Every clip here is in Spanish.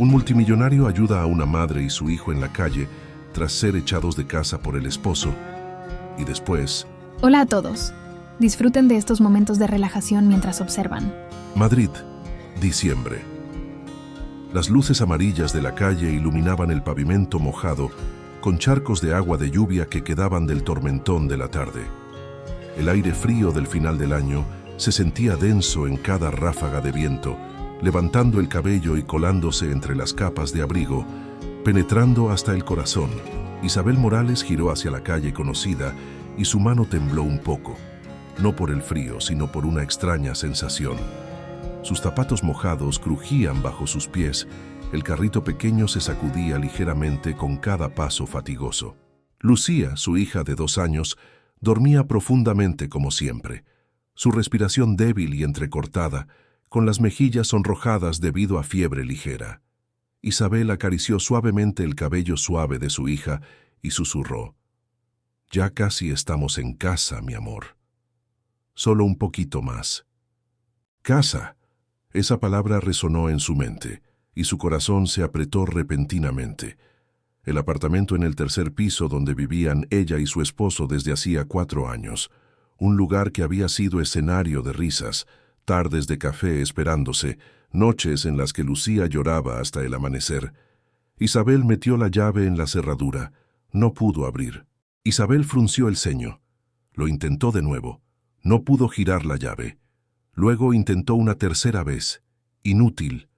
Un multimillonario ayuda a una madre y su hijo en la calle tras ser echados de casa por el esposo. Y después... Hola a todos. Disfruten de estos momentos de relajación mientras observan. Madrid, diciembre. Las luces amarillas de la calle iluminaban el pavimento mojado con charcos de agua de lluvia que quedaban del tormentón de la tarde. El aire frío del final del año se sentía denso en cada ráfaga de viento, levantando el cabello y colándose entre las capas de abrigo, penetrando hasta el corazón. Isabel Morales giró hacia la calle conocida y su mano tembló un poco, no por el frío, sino por una extraña sensación. Sus zapatos mojados crujían bajo sus pies, el carrito pequeño se sacudía ligeramente con cada paso fatigoso. Lucía, su hija de 2 años, dormía profundamente como siempre, su respiración débil y entrecortada, con las mejillas sonrojadas debido a fiebre ligera. Isabel acarició suavemente el cabello suave de su hija y susurró: «Ya casi estamos en casa, mi amor. Solo un poquito más». «Casa». Esa palabra resonó en su mente, y su corazón se apretó repentinamente. El apartamento en el 3er piso donde vivían ella y su esposo desde hacía 4 años, un lugar que había sido escenario de risas, tardes de café esperándose, noches en las que Lucía lloraba hasta el amanecer. Isabel metió la llave en la cerradura. No pudo abrir. Isabel frunció el ceño. Lo intentó de nuevo. No pudo girar la llave. Luego intentó una tercera vez. Inútil.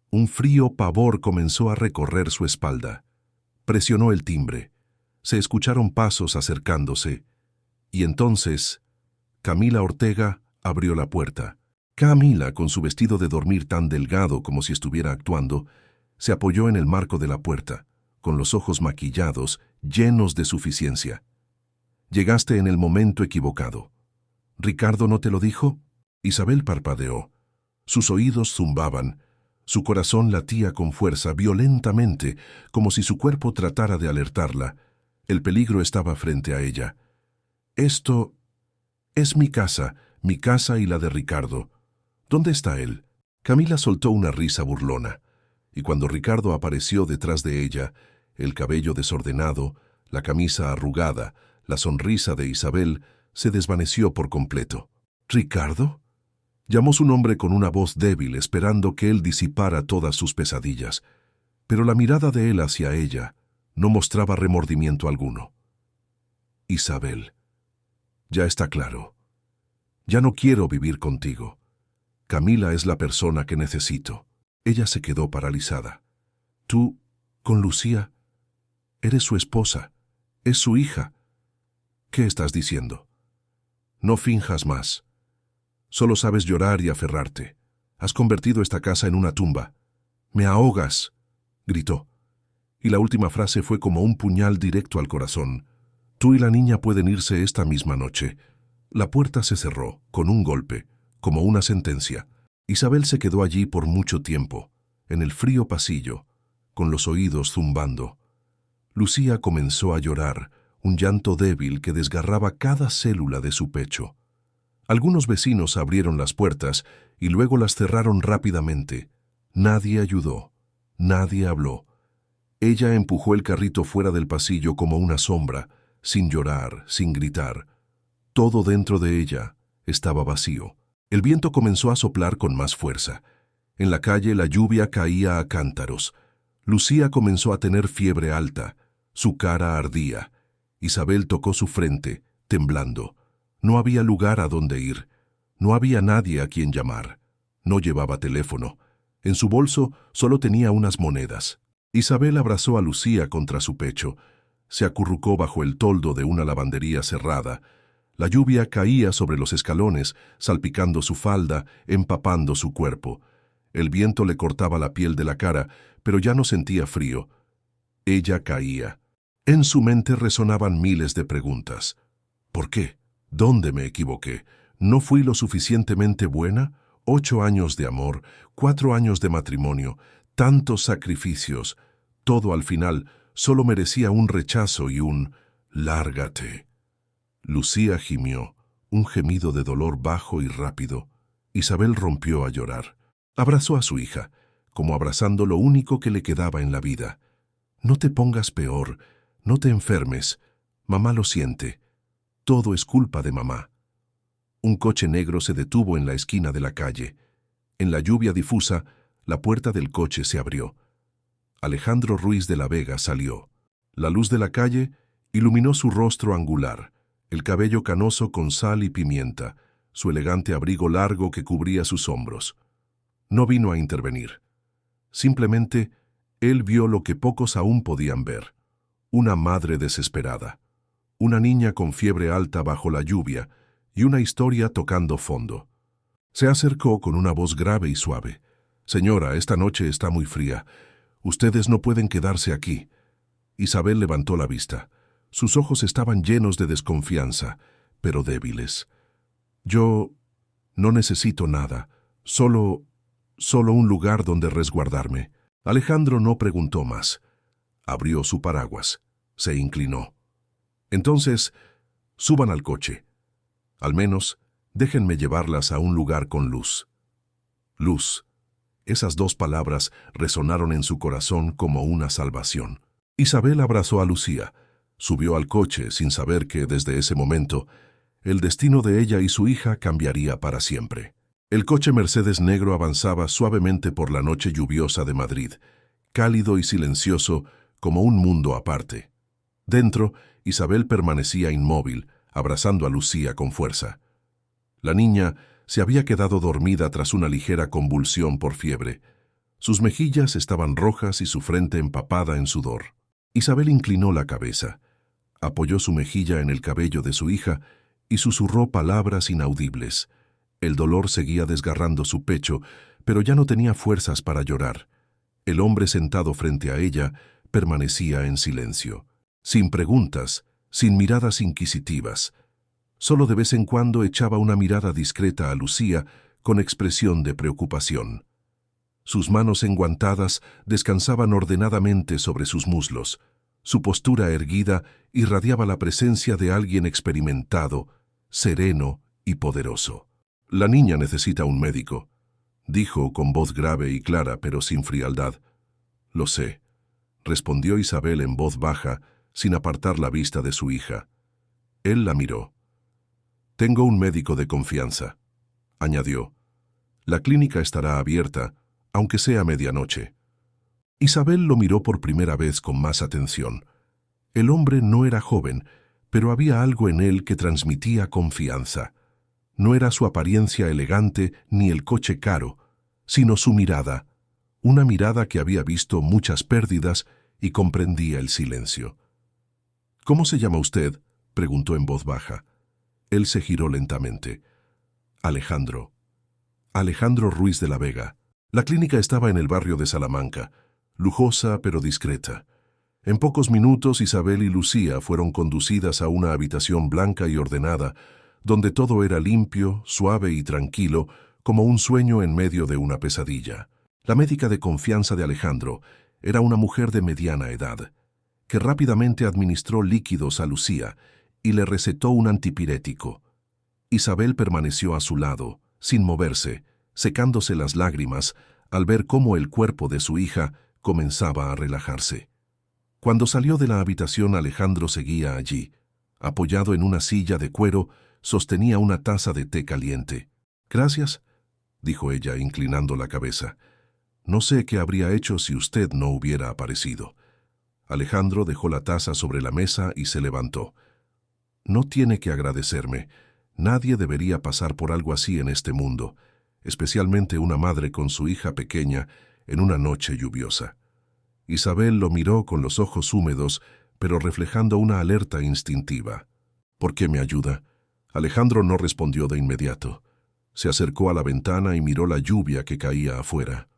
Un frío pavor comenzó a recorrer su espalda. Presionó el timbre. Se escucharon pasos acercándose. Y entonces, Camila Ortega abrió la puerta. Camila, con su vestido de dormir tan delgado como si estuviera actuando, se apoyó en el marco de la puerta, con los ojos maquillados, llenos de suficiencia. «Llegaste en el momento equivocado». «¿Ricardo no te lo dijo?» Isabel parpadeó. Sus oídos zumbaban. Su corazón latía con fuerza, violentamente, como si su cuerpo tratara de alertarla. El peligro estaba frente a ella. «Esto es mi casa y la de Ricardo. ¿Dónde está él?» Camila soltó una risa burlona, y cuando Ricardo apareció detrás de ella, el cabello desordenado, la camisa arrugada, la sonrisa de Isabel se desvaneció por completo. «¿Ricardo?», llamó su nombre con una voz débil, esperando que él disipara todas sus pesadillas, pero la mirada de él hacia ella no mostraba remordimiento alguno. «Isabel, ya está claro. Ya no quiero vivir contigo. Camila es la persona que necesito». Ella se quedó paralizada. «Tú, con Lucía, eres su esposa, es su hija. ¿Qué estás diciendo? No finjas más. Solo sabes llorar y aferrarte. Has convertido esta casa en una tumba. ¡Me ahogas!», gritó. Y la última frase fue como un puñal directo al corazón. «Tú y la niña pueden irse esta misma noche». La puerta se cerró, con un golpe, como una sentencia. Isabel se quedó allí por mucho tiempo, en el frío pasillo, con los oídos zumbando. Lucía comenzó a llorar, un llanto débil que desgarraba cada célula de su pecho. Algunos vecinos abrieron las puertas y luego las cerraron rápidamente. Nadie ayudó, nadie habló. Ella empujó el carrito fuera del pasillo como una sombra, sin llorar, sin gritar. Todo dentro de ella estaba vacío. El viento comenzó a soplar con más fuerza. En la calle la lluvia caía a cántaros. Lucía comenzó a tener fiebre alta. Su cara ardía. Isabel tocó su frente, temblando. No había lugar a donde ir. No había nadie a quien llamar. No llevaba teléfono. En su bolso solo tenía unas monedas. Isabel abrazó a Lucía contra su pecho. Se acurrucó bajo el toldo de una lavandería cerrada. La lluvia caía sobre los escalones, salpicando su falda, empapando su cuerpo. El viento le cortaba la piel de la cara, pero ya no sentía frío. Ella caía. En su mente resonaban miles de preguntas. ¿Por qué? ¿Dónde me equivoqué? ¿No fui lo suficientemente buena? 8 años de amor, 4 años de matrimonio, tantos sacrificios. Todo al final solo merecía un rechazo y un «lárgate». Lucía gimió, un gemido de dolor bajo y rápido. Isabel rompió a llorar. Abrazó a su hija. como abrazando lo único que le quedaba en la vida. «No te pongas peor, no te enfermes. Mamá lo siente. Todo es culpa de mamá». Un coche negro se detuvo en la esquina de la calle. En la lluvia difusa, la puerta del coche se abrió. Alejandro Ruiz de la Vega salió. La luz de la calle iluminó su rostro angular, el cabello canoso con sal y pimienta, su elegante abrigo largo que cubría sus hombros. No vino a intervenir. Simplemente, él vio lo que pocos aún podían ver. Una madre desesperada, una niña con fiebre alta bajo la lluvia y una historia tocando fondo. Se acercó con una voz grave y suave. «Señora, esta noche está muy fría. Ustedes no pueden quedarse aquí». Isabel levantó la vista. Sus ojos estaban llenos de desconfianza, pero débiles. «Yo no necesito nada, solo un lugar donde resguardarme». Alejandro no preguntó más. Abrió su paraguas. Se inclinó. «Entonces, suban al coche. Al menos, déjenme llevarlas a un lugar con luz». Luz. Esas dos palabras resonaron en su corazón como una salvación. Isabel abrazó a Lucía. Subió al coche sin saber que, desde ese momento, el destino de ella y su hija cambiaría para siempre. El coche Mercedes negro avanzaba suavemente por la noche lluviosa de Madrid, cálido y silencioso como un mundo aparte. Dentro, Isabel permanecía inmóvil, abrazando a Lucía con fuerza. La niña se había quedado dormida tras una ligera convulsión por fiebre. Sus mejillas estaban rojas y su frente empapada en sudor. Isabel inclinó la cabeza, apoyó su mejilla en el cabello de su hija y susurró palabras inaudibles. El dolor seguía desgarrando su pecho, pero ya no tenía fuerzas para llorar. El hombre sentado frente a ella permanecía en silencio, sin preguntas, sin miradas inquisitivas. Solo de vez en cuando echaba una mirada discreta a Lucía con expresión de preocupación. Sus manos enguantadas descansaban ordenadamente sobre sus muslos. Su postura erguida irradiaba la presencia de alguien experimentado, sereno y poderoso. «La niña necesita un médico», dijo con voz grave y clara, pero sin frialdad. «Lo sé», respondió Isabel en voz baja, sin apartar la vista de su hija. Él la miró. «Tengo un médico de confianza», añadió. «La clínica estará abierta, aunque sea medianoche». Isabel lo miró por primera vez con más atención. El hombre no era joven, pero había algo en él que transmitía confianza. No era su apariencia elegante ni el coche caro, sino su mirada, una mirada que había visto muchas pérdidas y comprendía el silencio. «¿Cómo se llama usted?», preguntó en voz baja. Él se giró lentamente. «Alejandro. Alejandro Ruiz de la Vega». La clínica estaba en el barrio de Salamanca, lujosa pero discreta. En pocos minutos Isabel y Lucía fueron conducidas a una habitación blanca y ordenada, donde todo era limpio, suave y tranquilo, como un sueño en medio de una pesadilla. La médica de confianza de Alejandro era una mujer de mediana edad, que rápidamente administró líquidos a Lucía y le recetó un antipirético. Isabel permaneció a su lado, sin moverse, secándose las lágrimas al ver cómo el cuerpo de su hija comenzaba a relajarse. Cuando salió de la habitación, Alejandro seguía allí. Apoyado en una silla de cuero, sostenía una taza de té caliente. «Gracias», dijo ella, inclinando la cabeza. «No sé qué habría hecho si usted no hubiera aparecido». Alejandro dejó la taza sobre la mesa y se levantó. «No tiene que agradecerme. Nadie debería pasar por algo así en este mundo, especialmente una madre con su hija pequeña en una noche lluviosa». Isabel lo miró con los ojos húmedos, pero reflejando una alerta instintiva. «¿Por qué me ayuda?». Alejandro no respondió de inmediato. Se acercó a la ventana y miró la lluvia que caía afuera.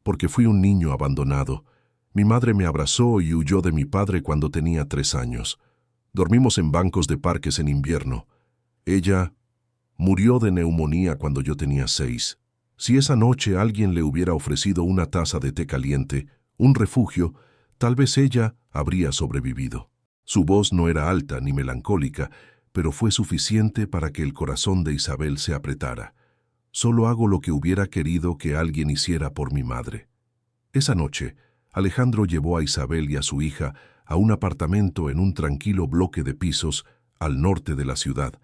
«Porque fui un niño abandonado. Mi madre me abrazó y huyó de mi padre cuando tenía 3 años. Dormimos en bancos de parques en invierno. Ella murió de neumonía cuando yo tenía 6. Si esa noche alguien le hubiera ofrecido una taza de té caliente, un refugio, tal vez ella habría sobrevivido». Su voz no era alta ni melancólica, pero fue suficiente para que el corazón de Isabel se apretara. «Solo hago lo que hubiera querido que alguien hiciera por mi madre». Esa noche, Alejandro llevó a Isabel y a su hija a un apartamento en un tranquilo bloque de pisos al norte de la ciudad.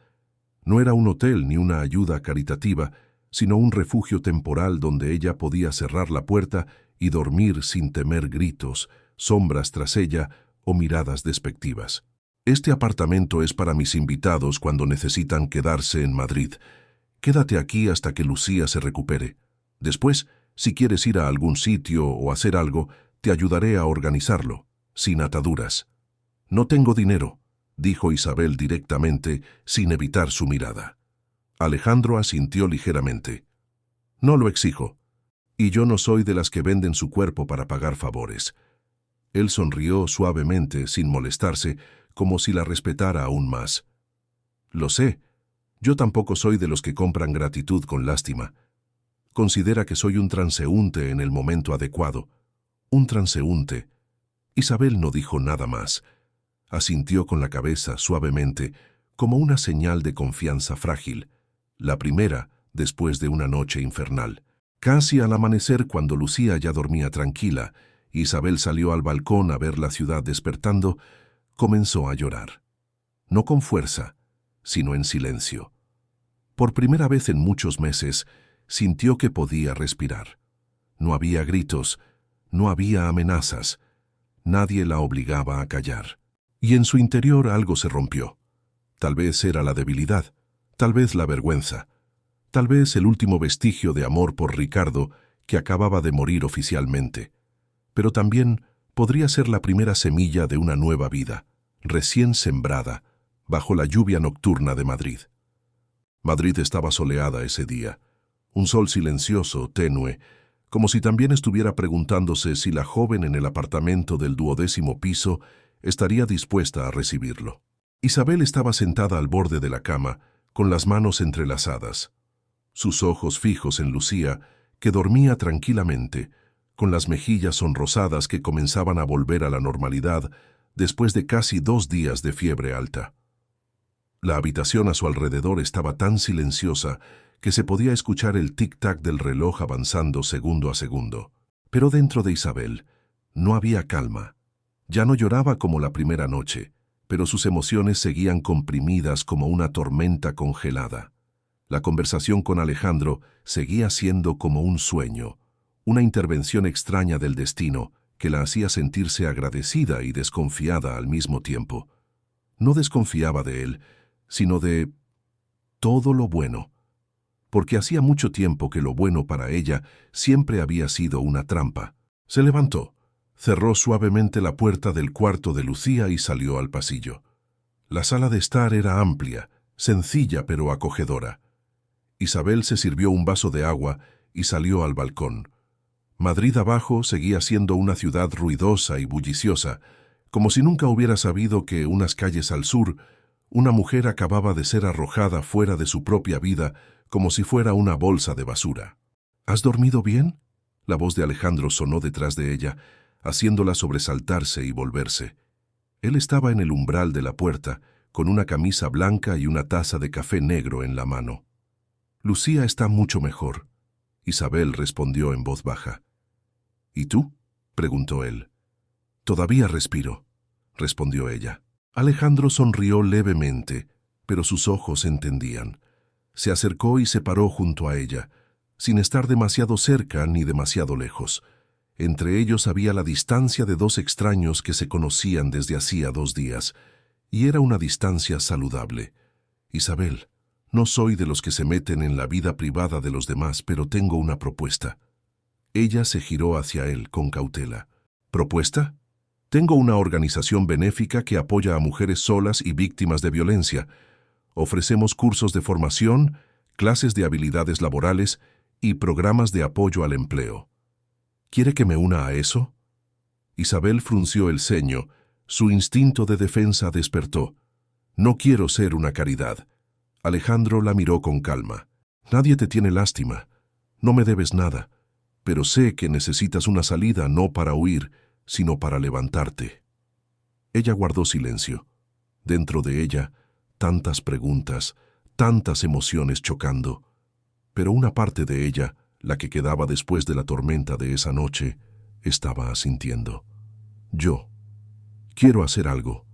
No era un hotel ni una ayuda caritativa, sino un refugio temporal donde ella podía cerrar la puerta y dormir sin temer gritos, sombras tras ella o miradas despectivas. Este apartamento es para mis invitados cuando necesitan quedarse en Madrid. Quédate aquí hasta que Lucía se recupere. Después, si quieres ir a algún sitio o hacer algo, te ayudaré a organizarlo, sin ataduras. No tengo dinero, dijo Isabel directamente, sin evitar su mirada. Alejandro asintió ligeramente. No lo exijo, y yo no soy de las que venden su cuerpo para pagar favores. Él sonrió suavemente, sin molestarse, como si la respetara aún más. Lo sé, yo tampoco soy de los que compran gratitud con lástima. Considera que soy un transeúnte en el momento adecuado. Un transeúnte. Isabel no dijo nada más. Asintió con la cabeza suavemente, como una señal de confianza frágil. La primera, después de una noche infernal. Casi al amanecer, cuando Lucía ya dormía tranquila, Isabel salió al balcón a ver la ciudad despertando, comenzó a llorar. No con fuerza, sino en silencio. Por primera vez en muchos meses, sintió que podía respirar. No había gritos, no había amenazas. Nadie la obligaba a callar. Y en su interior algo se rompió. Tal vez era la debilidad, tal vez la vergüenza, tal vez el último vestigio de amor por Ricardo, que acababa de morir oficialmente. Pero también podría ser la primera semilla de una nueva vida, recién sembrada, bajo la lluvia nocturna de Madrid. Madrid estaba soleada ese día, un sol silencioso, tenue, como si también estuviera preguntándose si la joven en el apartamento del 12º piso estaría dispuesta a recibirlo. Isabel estaba sentada al borde de la cama, con las manos entrelazadas, sus ojos fijos en Lucía, que dormía tranquilamente, con las mejillas sonrosadas que comenzaban a volver a la normalidad después de casi 2 días de fiebre alta. La habitación a su alrededor estaba tan silenciosa que se podía escuchar el tic-tac del reloj avanzando segundo a segundo. Pero dentro de Isabel no había calma. Ya no lloraba como la primera noche, pero sus emociones seguían comprimidas como una tormenta congelada. La conversación con Alejandro seguía siendo como un sueño, una intervención extraña del destino que la hacía sentirse agradecida y desconfiada al mismo tiempo. No desconfiaba de él, sino de todo lo bueno, porque hacía mucho tiempo que lo bueno para ella siempre había sido una trampa. Se levantó, cerró suavemente la puerta del cuarto de Lucía y salió al pasillo. La sala de estar era amplia, sencilla pero acogedora. Isabel se sirvió un vaso de agua y salió al balcón. Madrid abajo seguía siendo una ciudad ruidosa y bulliciosa, como si nunca hubiera sabido que unas calles al sur, una mujer acababa de ser arrojada fuera de su propia vida como si fuera una bolsa de basura. ¿Has dormido bien? La voz de Alejandro sonó detrás de ella, haciéndola sobresaltarse y volverse. Él estaba en el umbral de la puerta, con una camisa blanca y una taza de café negro en la mano. Lucía está mucho mejor. Isabel respondió en voz baja. ¿Y tú? Preguntó él. Todavía respiro, respondió ella. Alejandro sonrió levemente, pero sus ojos entendían. Se acercó y se paró junto a ella, sin estar demasiado cerca ni demasiado lejos. Entre ellos había la distancia de 2 extraños que se conocían desde hacía 2 días, y era una distancia saludable. Isabel, no soy de los que se meten en la vida privada de los demás, pero tengo una propuesta. Ella se giró hacia él con cautela. ¿Propuesta? Tengo una organización benéfica que apoya a mujeres solas y víctimas de violencia. Ofrecemos cursos de formación, clases de habilidades laborales y programas de apoyo al empleo. ¿Quiere que me una a eso? Isabel frunció el ceño. Su instinto de defensa despertó. No quiero ser una caridad. Alejandro la miró con calma. Nadie te tiene lástima. No me debes nada. Pero sé que necesitas una salida no para huir, sino para levantarte. Ella guardó silencio. Dentro de ella, tantas preguntas, tantas emociones chocando. Pero una parte de ella, la que quedaba después de la tormenta de esa noche, estaba asintiendo. Yo quiero hacer algo.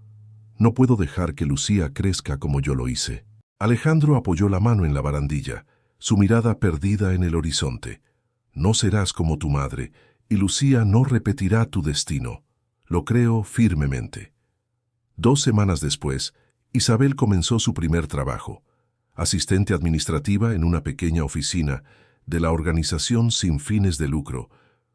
No puedo dejar que Lucía crezca como yo lo hice. Alejandro apoyó la mano en la barandilla, su mirada perdida en el horizonte. No serás como tu madre, y Lucía no repetirá tu destino. Lo creo firmemente. 2 semanas después, Isabel comenzó su primer trabajo, asistente administrativa en una pequeña oficina de la organización sin fines de lucro,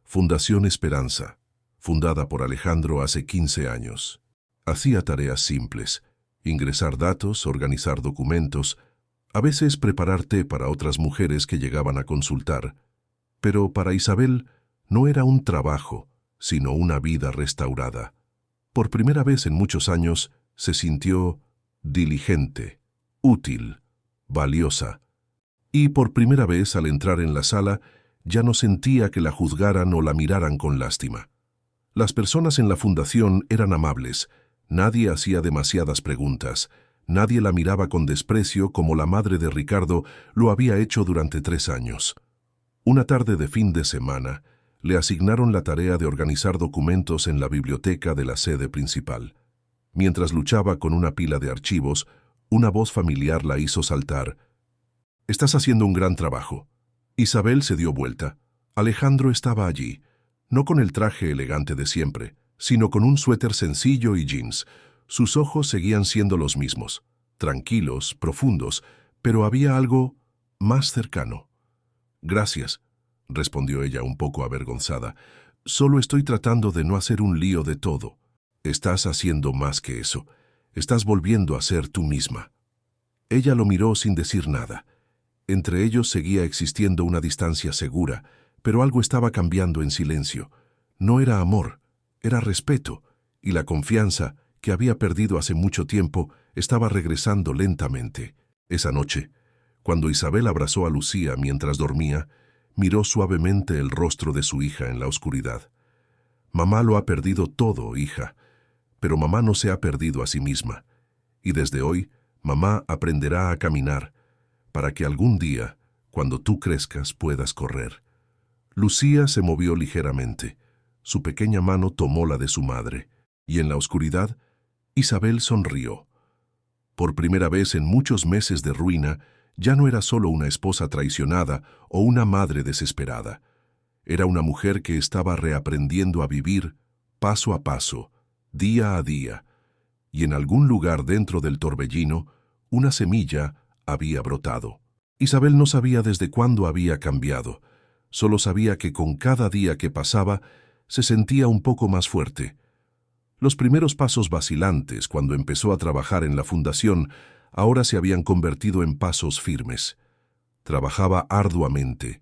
Fundación Esperanza, fundada por Alejandro hace 15 años. Hacía tareas simples: ingresar datos, organizar documentos, a veces preparar té para otras mujeres que llegaban a consultar. Pero para Isabel no era un trabajo, sino una vida restaurada. Por primera vez en muchos años se sintió diligente, útil, valiosa. Y por primera vez al entrar en la sala ya no sentía que la juzgaran o la miraran con lástima. Las personas en la fundación eran amables. Nadie hacía demasiadas preguntas. Nadie la miraba con desprecio como la madre de Ricardo lo había hecho durante 3 años. Una tarde de fin de semana, le asignaron la tarea de organizar documentos en la biblioteca de la sede principal. Mientras luchaba con una pila de archivos, una voz familiar la hizo saltar. «Estás haciendo un gran trabajo». Isabel se dio vuelta. Alejandro estaba allí, no con el traje elegante de siempre, sino con un suéter sencillo y jeans. Sus ojos seguían siendo los mismos, tranquilos, profundos, pero había algo más cercano. «Gracias», respondió ella un poco avergonzada. «Solo estoy tratando de no hacer un lío de todo». «Estás haciendo más que eso. Estás volviendo a ser tú misma». Ella lo miró sin decir nada. Entre ellos seguía existiendo una distancia segura, pero algo estaba cambiando en silencio. No era amor, era respeto, y la confianza, que había perdido hace mucho tiempo, estaba regresando lentamente. Esa noche, cuando Isabel abrazó a Lucía mientras dormía, miró suavemente el rostro de su hija en la oscuridad. «Mamá lo ha perdido todo, hija, pero mamá no se ha perdido a sí misma, y desde hoy mamá aprenderá a caminar, para que algún día, cuando tú crezcas, puedas correr». Lucía se movió ligeramente. Su pequeña mano tomó la de su madre, y en la oscuridad, Isabel sonrió. Por primera vez en muchos meses de ruina, ya no era solo una esposa traicionada o una madre desesperada. Era una mujer que estaba reaprendiendo a vivir paso a paso, día a día, y en algún lugar dentro del torbellino, una semilla había brotado. Isabel no sabía desde cuándo había cambiado, solo sabía que con cada día que pasaba se sentía un poco más fuerte. Los primeros pasos vacilantes cuando empezó a trabajar en la fundación ahora se habían convertido en pasos firmes. Trabajaba arduamente,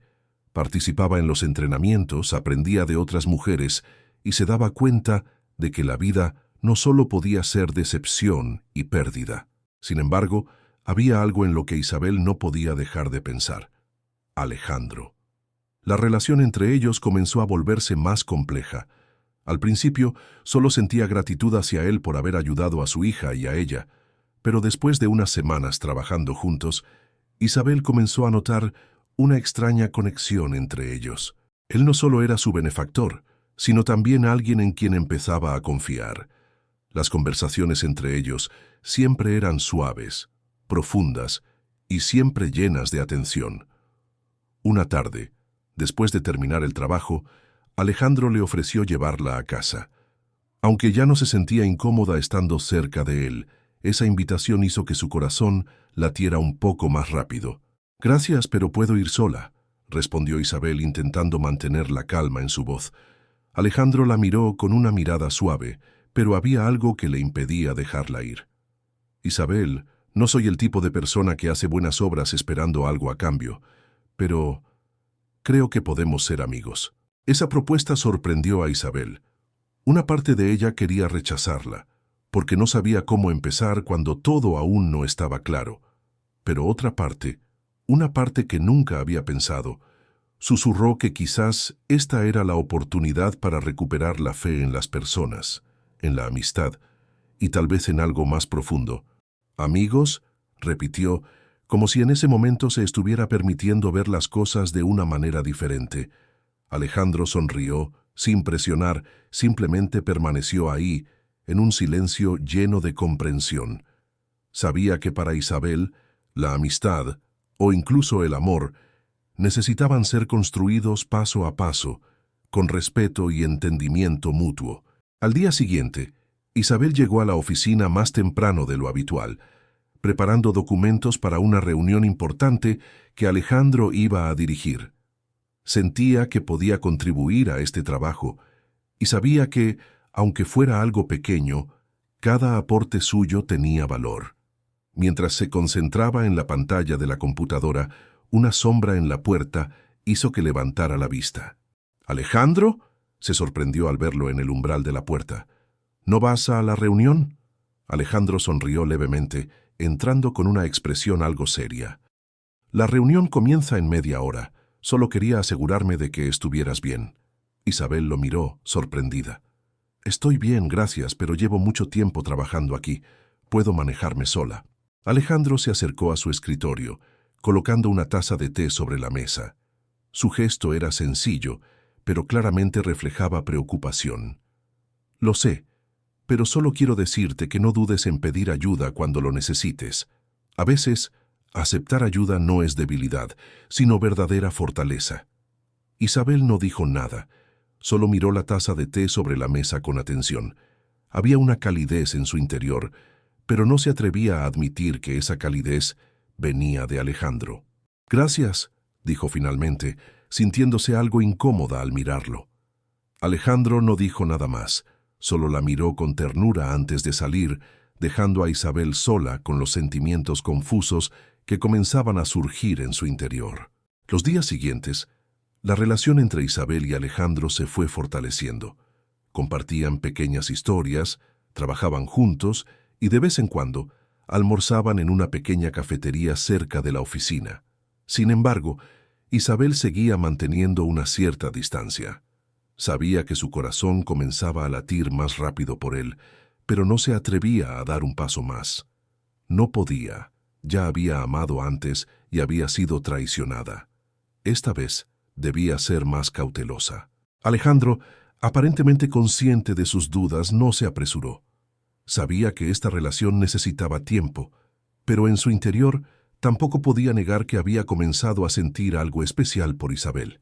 participaba en los entrenamientos, aprendía de otras mujeres y se daba cuenta de que la vida no solo podía ser decepción y pérdida. Sin embargo, había algo en lo que Isabel no podía dejar de pensar: Alejandro. La relación entre ellos comenzó a volverse más compleja. Al principio, solo sentía gratitud hacia él por haber ayudado a su hija y a ella, pero después de unas semanas trabajando juntos, Isabel comenzó a notar una extraña conexión entre ellos. Él no solo era su benefactor, sino también alguien en quien empezaba a confiar. Las conversaciones entre ellos siempre eran suaves, profundas y siempre llenas de atención. Una tarde, después de terminar el trabajo, Alejandro le ofreció llevarla a casa. Aunque ya no se sentía incómoda estando cerca de él, esa invitación hizo que su corazón latiera un poco más rápido. «Gracias, pero puedo ir sola», respondió Isabel intentando mantener la calma en su voz. Alejandro la miró con una mirada suave, pero había algo que le impedía dejarla ir. «Isabel, no soy el tipo de persona que hace buenas obras esperando algo a cambio, pero creo que podemos ser amigos». Esa propuesta sorprendió a Isabel. Una parte de ella quería rechazarla, porque no sabía cómo empezar cuando todo aún no estaba claro. Pero otra parte, una parte que nunca había pensado, susurró que quizás esta era la oportunidad para recuperar la fe en las personas, en la amistad, y tal vez en algo más profundo. «¿Amigos?», repitió, como si en ese momento se estuviera permitiendo ver las cosas de una manera diferente. Alejandro sonrió Sin presionar, simplemente permaneció ahí, en un silencio lleno de comprensión. Sabía que para Isabel, la amistad, o incluso el amor, necesitaban ser construidos paso a paso, con respeto y entendimiento mutuo. Al día siguiente, Isabel llegó a la oficina más temprano de lo habitual, preparando documentos para una reunión importante que Alejandro iba a dirigir. Sentía que podía contribuir a este trabajo y sabía que, aunque fuera algo pequeño, cada aporte suyo tenía valor. Mientras se concentraba en la pantalla de la computadora, una sombra en la puerta hizo que levantara la vista. «¿Alejandro?», se sorprendió al verlo en el umbral de la puerta. «¿No vas a la reunión?». Alejandro sonrió levemente, entrando con una expresión algo seria. «La reunión comienza en media hora. Solo quería asegurarme de que estuvieras bien». Isabel lo miró, sorprendida. «Estoy bien, gracias, pero llevo mucho tiempo trabajando aquí. Puedo manejarme sola». Alejandro se acercó a su escritorio, colocando una taza de té sobre la mesa. Su gesto era sencillo, pero claramente reflejaba preocupación. «Lo sé, pero solo quiero decirte que no dudes en pedir ayuda cuando lo necesites. A veces, aceptar ayuda no es debilidad, sino verdadera fortaleza». Isabel no dijo nada, solo miró la taza de té sobre la mesa con atención. Había una calidez en su interior, pero no se atrevía a admitir que esa calidez venía de Alejandro. «Gracias», dijo finalmente, sintiéndose algo incómoda al mirarlo. Alejandro no dijo nada más, solo la miró con ternura antes de salir, dejando a Isabel sola con los sentimientos confusos que comenzaban a surgir en su interior. Los días siguientes, la relación entre Isabel y Alejandro se fue fortaleciendo. Compartían pequeñas historias, trabajaban juntos y de vez en cuando almorzaban en una pequeña cafetería cerca de la oficina. Sin embargo, Isabel seguía manteniendo una cierta distancia. Sabía que su corazón comenzaba a latir más rápido por él, pero no se atrevía a dar un paso más. No podía, ya había amado antes y había sido traicionada. Esta vez debía ser más cautelosa. Alejandro, aparentemente consciente de sus dudas, no se apresuró. Sabía que esta relación necesitaba tiempo, pero en su interior tampoco podía negar que había comenzado a sentir algo especial por Isabel,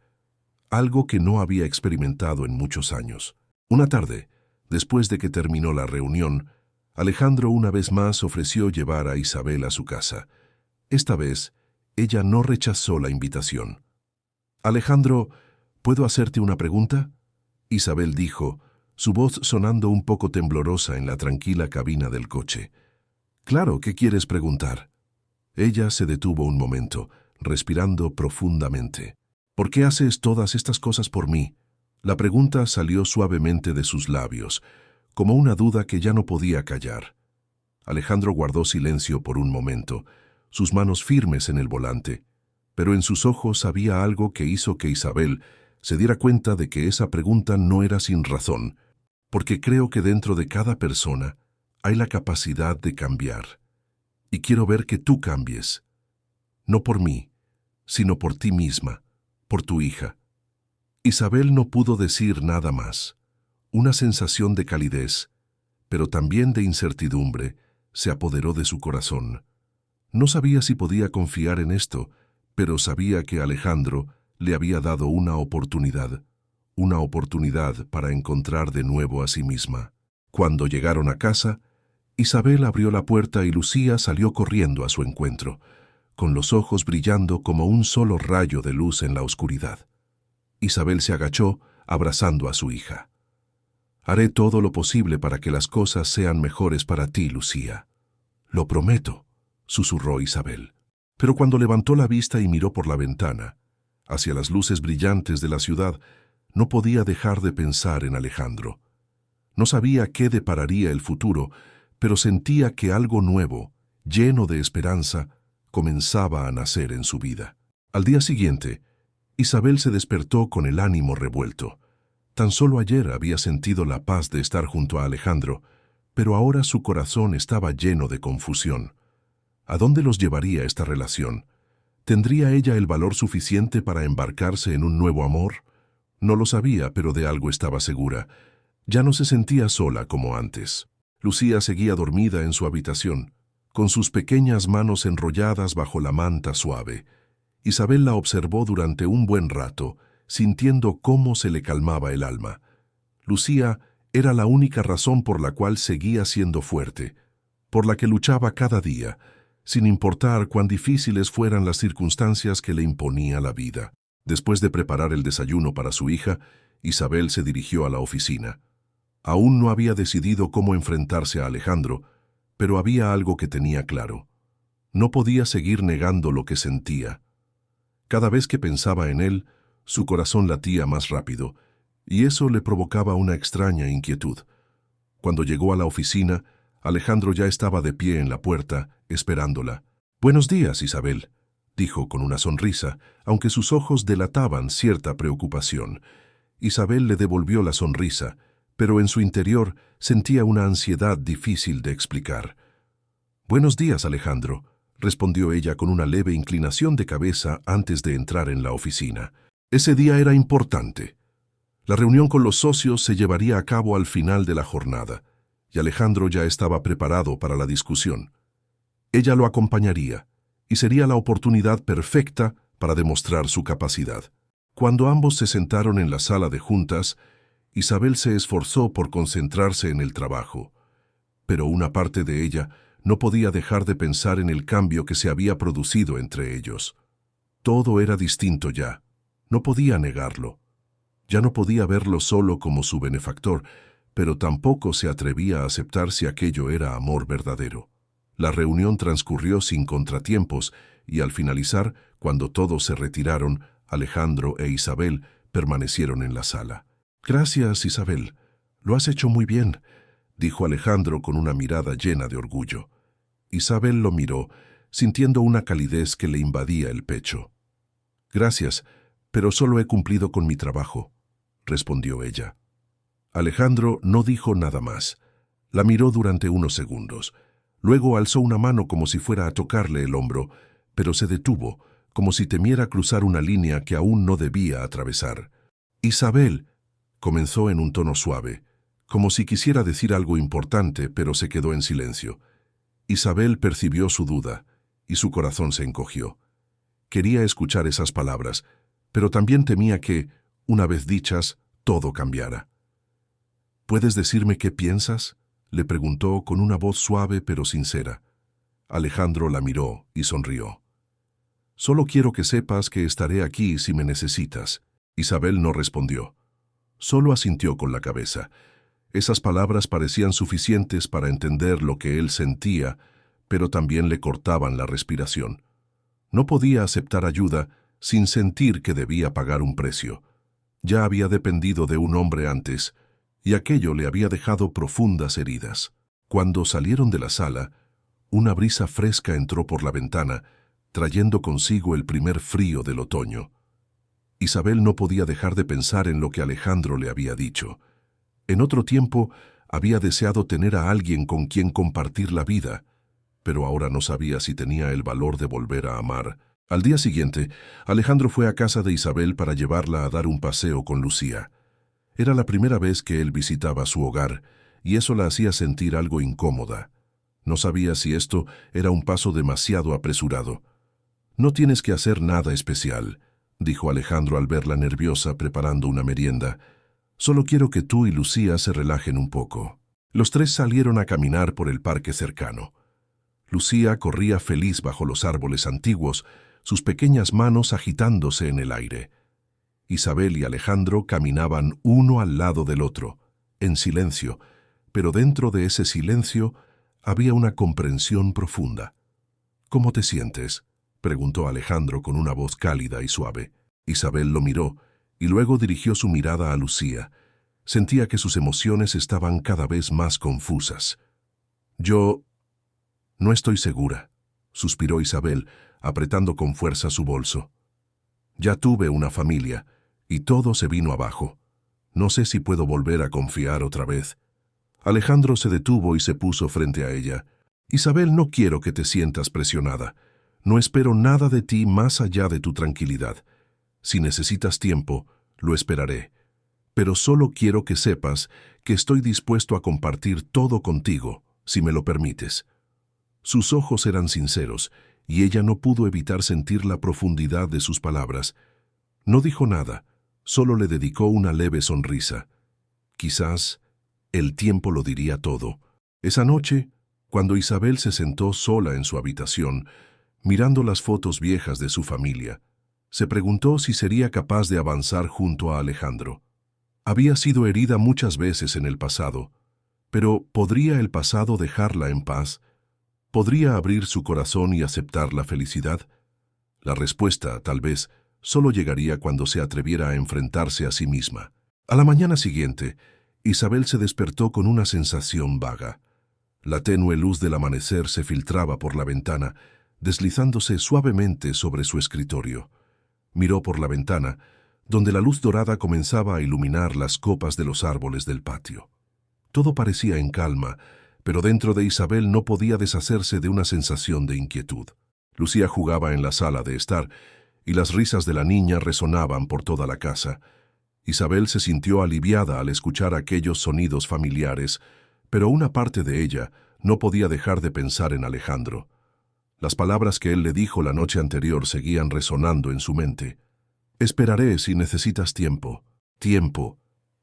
algo que no había experimentado en muchos años. Una tarde, después de que terminó la reunión, Alejandro una vez más ofreció llevar a Isabel a su casa. Esta vez, ella no rechazó la invitación. «Alejandro, ¿puedo hacerte una pregunta?», Isabel dijo, su voz sonando un poco temblorosa en la tranquila cabina del coche. «Claro, ¿qué quieres preguntar?». Ella se detuvo un momento, respirando profundamente. «¿Por qué haces todas estas cosas por mí?». La pregunta salió suavemente de sus labios, como una duda que ya no podía callar. Alejandro guardó silencio por un momento, sus manos firmes en el volante, pero en sus ojos había algo que hizo que Isabel se diera cuenta de que esa pregunta no era sin razón, porque creo que dentro de cada persona hay la capacidad de cambiar. Y quiero ver que tú cambies, no por mí, sino por ti misma, por tu hija». Isabel no pudo decir nada más. Una sensación de calidez, pero también de incertidumbre, se apoderó de su corazón. No sabía si podía confiar en esto, pero sabía que Alejandro le había dado una oportunidad para encontrar de nuevo a sí misma. Cuando llegaron a casa, Isabel abrió la puerta y Lucía salió corriendo a su encuentro, con los ojos brillando como un solo rayo de luz en la oscuridad. Isabel se agachó, abrazando a su hija. «Haré todo lo posible para que las cosas sean mejores para ti, Lucía». «Lo prometo», susurró Isabel. Pero cuando levantó la vista y miró por la ventana, hacia las luces brillantes de la ciudad, no podía dejar de pensar en Alejandro. No sabía qué depararía el futuro, pero sentía que algo nuevo, lleno de esperanza, comenzaba a nacer en su vida. Al día siguiente, Isabel se despertó con el ánimo revuelto. Tan solo ayer había sentido la paz de estar junto a Alejandro, pero ahora su corazón estaba lleno de confusión. ¿A dónde los llevaría esta relación? ¿Tendría ella el valor suficiente para embarcarse en un nuevo amor? No lo sabía, pero de algo estaba segura. Ya no se sentía sola como antes. Lucía seguía dormida en su habitación, con sus pequeñas manos enrolladas bajo la manta suave. Isabel la observó durante un buen rato, sintiendo cómo se le calmaba el alma. Lucía era la única razón por la cual seguía siendo fuerte, por la que luchaba cada día, sin importar cuán difíciles fueran las circunstancias que le imponía la vida. Después de preparar el desayuno para su hija, Isabel se dirigió a la oficina. Aún no había decidido cómo enfrentarse a Alejandro, pero había algo que tenía claro. No podía seguir negando lo que sentía. Cada vez que pensaba en él, su corazón latía más rápido, y eso le provocaba una extraña inquietud. Cuando llegó a la oficina, Alejandro ya estaba de pie en la puerta, esperándola. «Buenos días, Isabel», dijo con una sonrisa, aunque sus ojos delataban cierta preocupación. Isabel le devolvió la sonrisa, pero en su interior sentía una ansiedad difícil de explicar. «Buenos días, Alejandro», respondió ella con una leve inclinación de cabeza antes de entrar en la oficina. Ese día era importante. La reunión con los socios se llevaría a cabo al final de la jornada, y Alejandro ya estaba preparado para la discusión. Ella lo acompañaría, y sería la oportunidad perfecta para demostrar su capacidad. Cuando ambos se sentaron en la sala de juntas, Isabel se esforzó por concentrarse en el trabajo, pero una parte de ella no podía dejar de pensar en el cambio que se había producido entre ellos. Todo era distinto ya. No podía negarlo. Ya no podía verlo solo como su benefactor, pero tampoco se atrevía a aceptar si aquello era amor verdadero. La reunión transcurrió sin contratiempos y al finalizar, cuando todos se retiraron, Alejandro e Isabel permanecieron en la sala. «Gracias, Isabel. Lo has hecho muy bien», dijo Alejandro con una mirada llena de orgullo. Isabel lo miró, sintiendo una calidez que le invadía el pecho. «Gracias, pero solo he cumplido con mi trabajo», respondió ella. Alejandro no dijo nada más. La miró durante unos segundos. Luego alzó una mano como si fuera a tocarle el hombro, pero se detuvo, como si temiera cruzar una línea que aún no debía atravesar. «Isabel», comenzó en un tono suave, como si quisiera decir algo importante, pero se quedó en silencio. Isabel percibió su duda, y su corazón se encogió. Quería escuchar esas palabras, pero también temía que, una vez dichas, todo cambiara. «¿Puedes decirme qué piensas?», le preguntó con una voz suave pero sincera. Alejandro la miró y sonrió. «Solo quiero que sepas que estaré aquí si me necesitas». Isabel no respondió. Solo asintió con la cabeza. Esas palabras parecían suficientes para entender lo que él sentía, pero también le cortaban la respiración. No podía aceptar ayuda sin sentir que debía pagar un precio. Ya había dependido de un hombre antes, y aquello le había dejado profundas heridas. Cuando salieron de la sala, una brisa fresca entró por la ventana, trayendo consigo el primer frío del otoño. Isabel no podía dejar de pensar en lo que Alejandro le había dicho. En otro tiempo había deseado tener a alguien con quien compartir la vida, pero ahora no sabía si tenía el valor de volver a amar. Al día siguiente, Alejandro fue a casa de Isabel para llevarla a dar un paseo con Lucía. Era la primera vez que él visitaba su hogar, y eso la hacía sentir algo incómoda. No sabía si esto era un paso demasiado apresurado. «No tienes que hacer nada especial», dijo Alejandro al verla nerviosa preparando una merienda. «Solo quiero que tú y Lucía se relajen un poco». Los tres salieron a caminar por el parque cercano. Lucía corría feliz bajo los árboles antiguos, sus pequeñas manos agitándose en el aire. Isabel y Alejandro caminaban uno al lado del otro, en silencio, pero dentro de ese silencio había una comprensión profunda. «¿Cómo te sientes?», preguntó Alejandro con una voz cálida y suave. Isabel lo miró y luego dirigió su mirada a Lucía. Sentía que sus emociones estaban cada vez más confusas. «Yo no estoy segura», suspiró Isabel, apretando con fuerza su bolso. «Ya tuve una familia, y todo se vino abajo. No sé si puedo volver a confiar otra vez». Alejandro se detuvo y se puso frente a ella. «Isabel, no quiero que te sientas presionada. No espero nada de ti más allá de tu tranquilidad. Si necesitas tiempo, Lo esperaré. Pero solo quiero que sepas que estoy dispuesto a compartir todo contigo, si me lo permites. Sus ojos eran sinceros, y ella no pudo evitar sentir la profundidad de sus palabras. No dijo nada, solo le dedicó una leve sonrisa. Quizás el tiempo lo diría todo. Esa noche, cuando Isabel se sentó sola en su habitación, mirando las fotos viejas de su familia, se preguntó si sería capaz de avanzar junto a Alejandro. Había sido herida muchas veces en el pasado, pero ¿podría el pasado dejarla en paz? ¿Podría abrir su corazón y aceptar la felicidad? La respuesta, tal vez, solo llegaría cuando se atreviera a enfrentarse a sí misma. A la mañana siguiente, Isabel se despertó con una sensación vaga. La tenue luz del amanecer se filtraba por la ventana, deslizándose suavemente sobre su escritorio. Miró por la ventana, donde la luz dorada comenzaba a iluminar las copas de los árboles del patio. Todo parecía en calma, pero dentro de Isabel no podía deshacerse de una sensación de inquietud. Lucía jugaba en la sala de estar, y las risas de la niña resonaban por toda la casa. Isabel se sintió aliviada al escuchar aquellos sonidos familiares, pero una parte de ella no podía dejar de pensar en Alejandro. Las palabras que él le dijo la noche anterior seguían resonando en su mente. «Esperaré si necesitas tiempo». Tiempo.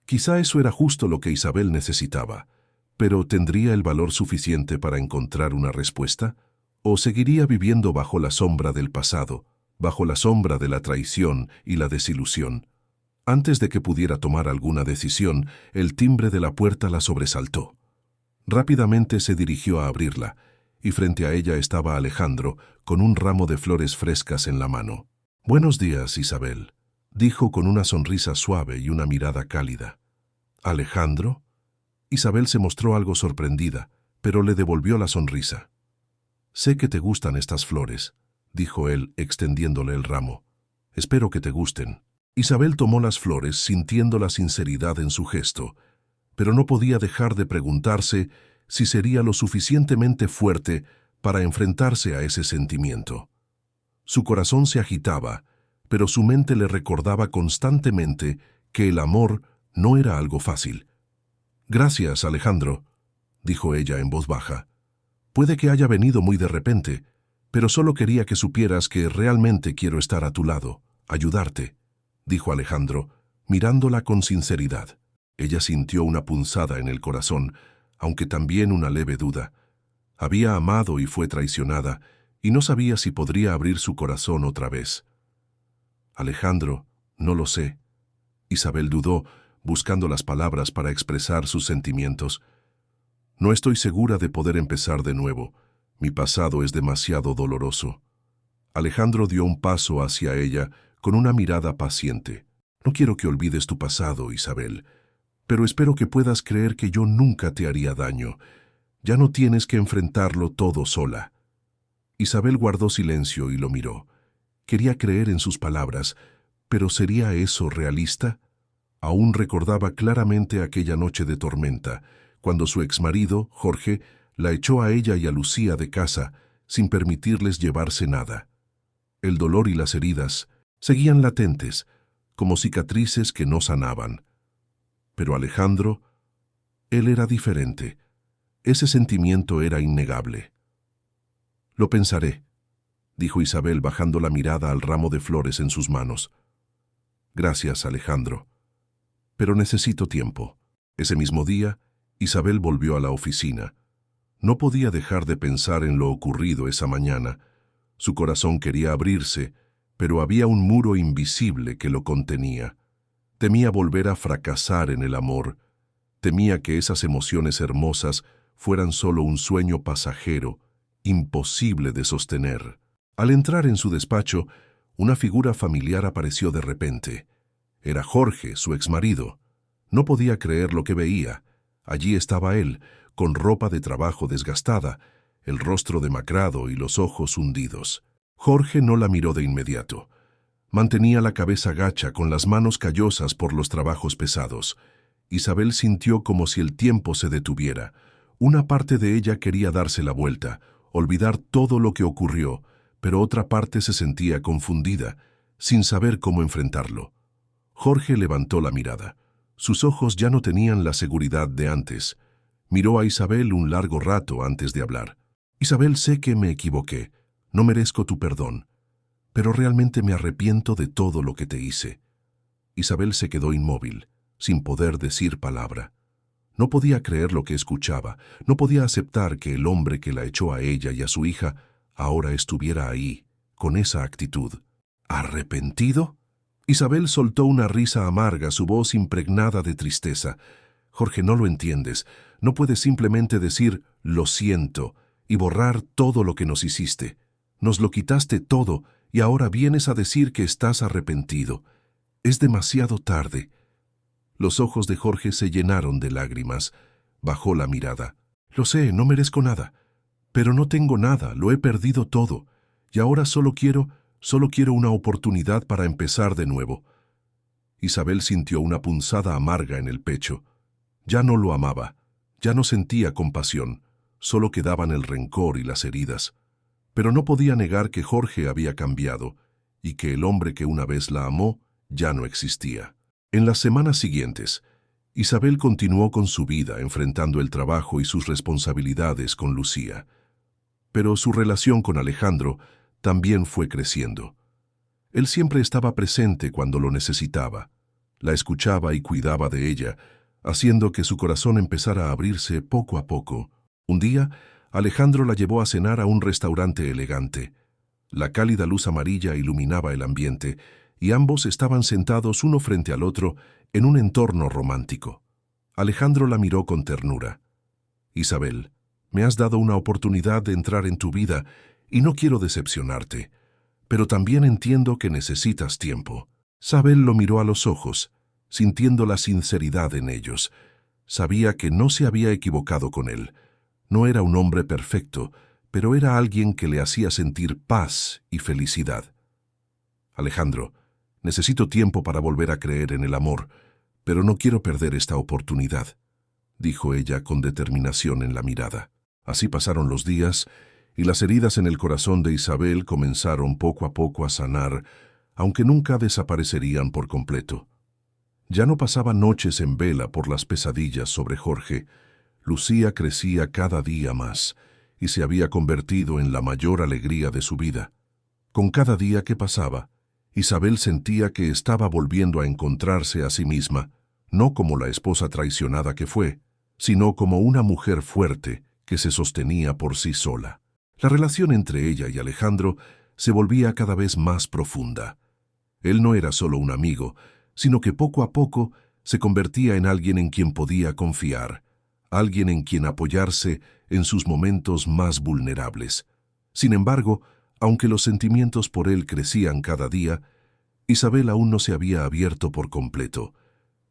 Quizá eso era justo lo que Isabel necesitaba, pero ¿tendría el valor suficiente para encontrar una respuesta? ¿O seguiría viviendo bajo la sombra del pasado, bajo la sombra de la traición y la desilusión? Antes de que pudiera tomar alguna decisión, el timbre de la puerta la sobresaltó. Rápidamente se dirigió a abrirla, y frente a ella estaba Alejandro, con un ramo de flores frescas en la mano. «Buenos días, Isabel», dijo con una sonrisa suave y una mirada cálida. «¿Alejandro?» Isabel se mostró algo sorprendida, pero le devolvió la sonrisa. «Sé que te gustan estas flores», dijo él, extendiéndole el ramo. «Espero que te gusten». Isabel tomó las flores, sintiendo la sinceridad en su gesto, pero no podía dejar de preguntarse si sería lo suficientemente fuerte para enfrentarse a ese sentimiento. Su corazón se agitaba, pero su mente le recordaba constantemente que el amor no era algo fácil. «Gracias, Alejandro», dijo ella en voz baja. «Puede que haya venido muy de repente, pero solo quería que supieras que realmente quiero estar a tu lado, ayudarte», dijo Alejandro, mirándola con sinceridad. Ella sintió una punzada en el corazón, aunque también una leve duda. Había amado y fue traicionada, y no sabía si podría abrir su corazón otra vez. «Alejandro, no lo sé». Isabel dudó, buscando las palabras para expresar sus sentimientos. «No estoy segura de poder empezar de nuevo. Mi pasado es demasiado doloroso». Alejandro dio un paso hacia ella con una mirada paciente. «No quiero que olvides tu pasado, Isabel, pero espero que puedas creer que yo nunca te haría daño. Ya no tienes que enfrentarlo todo sola». Isabel guardó silencio y lo miró. Quería creer en sus palabras, pero ¿sería eso realista? Aún recordaba claramente aquella noche de tormenta, cuando su exmarido, Jorge, la echó a ella y a Lucía de casa, sin permitirles llevarse nada. El dolor y las heridas seguían latentes, como cicatrices que no sanaban. Pero Alejandro, él era diferente. Ese sentimiento era innegable. «Lo pensaré», dijo Isabel bajando la mirada al ramo de flores en sus manos. «Gracias, Alejandro. Pero necesito tiempo». Ese mismo día, Isabel volvió a la oficina. No podía dejar de pensar en lo ocurrido esa mañana. Su corazón quería abrirse, pero había un muro invisible que lo contenía. Temía volver a fracasar en el amor. Temía que esas emociones hermosas fueran solo un sueño pasajero, imposible de sostener. Al entrar en su despacho, una figura familiar apareció de repente. Era Jorge, su exmarido. No podía creer lo que veía. Allí estaba él, con ropa de trabajo desgastada, el rostro demacrado y los ojos hundidos. Jorge no la miró de inmediato. Mantenía la cabeza gacha con las manos callosas por los trabajos pesados. Isabel sintió como si el tiempo se detuviera. Una parte de ella quería darse la vuelta, olvidar todo lo que ocurrió, pero otra parte se sentía confundida, sin saber cómo enfrentarlo. Jorge levantó la mirada. Sus ojos ya no tenían la seguridad de antes. Miró a Isabel un largo rato antes de hablar. Isabel, sé que me equivoqué. No merezco tu perdón. Pero realmente me arrepiento de todo lo que te hice. Isabel se quedó inmóvil, sin poder decir palabra. No podía creer lo que escuchaba. No podía aceptar que el hombre que la echó a ella y a su hija ahora estuviera ahí, con esa actitud. ¿Arrepentido? Isabel soltó una risa amarga, su voz impregnada de tristeza. Jorge, no lo entiendes. No puedes simplemente decir «lo siento» y borrar todo lo que nos hiciste. Nos lo quitaste todo y ahora vienes a decir que estás arrepentido. Es demasiado tarde. Los ojos de Jorge se llenaron de lágrimas. Bajó la mirada. Lo sé, no merezco nada. Pero no tengo nada, lo he perdido todo. Y ahora solo quiero una oportunidad para empezar de nuevo. Isabel sintió una punzada amarga en el pecho. Ya no lo amaba. Ya no sentía compasión. Solo quedaban el rencor y las heridas. Pero no podía negar que Jorge había cambiado y que el hombre que una vez la amó ya no existía. En las semanas siguientes, Isabel continuó con su vida enfrentando el trabajo y sus responsabilidades con Lucía. Pero su relación con Alejandro también fue creciendo. Él siempre estaba presente cuando lo necesitaba. La escuchaba y cuidaba de ella, haciendo que su corazón empezara a abrirse poco a poco. Un día, Alejandro la llevó a cenar a un restaurante elegante. La cálida luz amarilla iluminaba el ambiente, y ambos estaban sentados uno frente al otro en un entorno romántico. Alejandro la miró con ternura. Isabel, me has dado una oportunidad de entrar en tu vida y no quiero decepcionarte, pero también entiendo que necesitas tiempo. Isabel lo miró a los ojos, sintiendo la sinceridad en ellos. Sabía que no se había equivocado con él. No era un hombre perfecto, pero era alguien que le hacía sentir paz y felicidad. Alejandro, necesito tiempo para volver a creer en el amor, pero no quiero perder esta oportunidad, dijo ella con determinación en la mirada. Así pasaron los días, y las heridas en el corazón de Isabel comenzaron poco a poco a sanar, aunque nunca desaparecerían por completo. Ya no pasaba noches en vela por las pesadillas sobre Jorge. Lucía crecía cada día más, y se había convertido en la mayor alegría de su vida. Con cada día que pasaba, Isabel sentía que estaba volviendo a encontrarse a sí misma, no como la esposa traicionada que fue, sino como una mujer fuerte que se sostenía por sí sola. La relación entre ella y Alejandro se volvía cada vez más profunda. Él no era solo un amigo, sino que poco a poco se convertía en alguien en quien podía confiar, alguien en quien apoyarse en sus momentos más vulnerables. Sin embargo, aunque los sentimientos por él crecían cada día, Isabel aún no se había abierto por completo.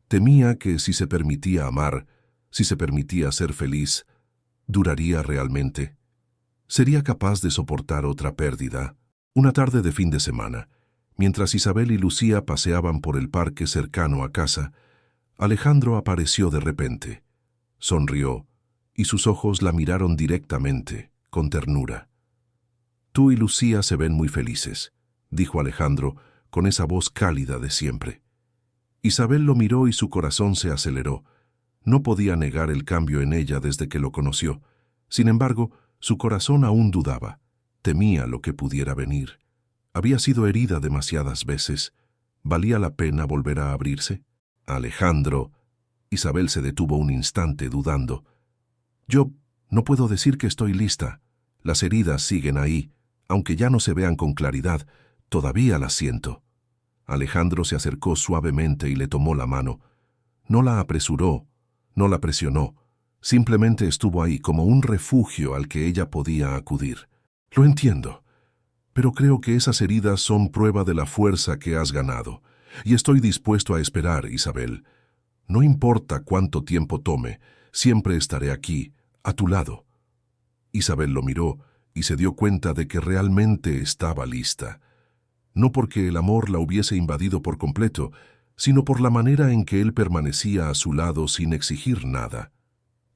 Temía que si se permitía amar, si se permitía ser feliz, ¿duraría realmente? ¿Sería capaz de soportar otra pérdida? Una tarde de fin de semana, mientras Isabel y Lucía paseaban por el parque cercano a casa, Alejandro apareció de repente. Sonrió, y sus ojos la miraron directamente, con ternura. «Tú y Lucía se ven muy felices», dijo Alejandro, con esa voz cálida de siempre. Isabel lo miró y su corazón se aceleró. No podía negar el cambio en ella desde que lo conoció. Sin embargo, su corazón aún dudaba. Temía lo que pudiera venir. Había sido herida demasiadas veces. ¿Valía la pena volver a abrirse? Alejandro. Isabel se detuvo un instante dudando. Yo no puedo decir que estoy lista. Las heridas siguen ahí. Aunque ya no se vean con claridad, todavía las siento. Alejandro se acercó suavemente y le tomó la mano. No la apresuró, no la presionó. Simplemente estuvo ahí como un refugio al que ella podía acudir. Lo entiendo, pero creo que esas heridas son prueba de la fuerza que has ganado. Y estoy dispuesto a esperar, Isabel. No importa cuánto tiempo tome, siempre estaré aquí, a tu lado. Isabel lo miró y se dio cuenta de que realmente estaba lista. No porque el amor la hubiese invadido por completo, sino por la manera en que él permanecía a su lado sin exigir nada.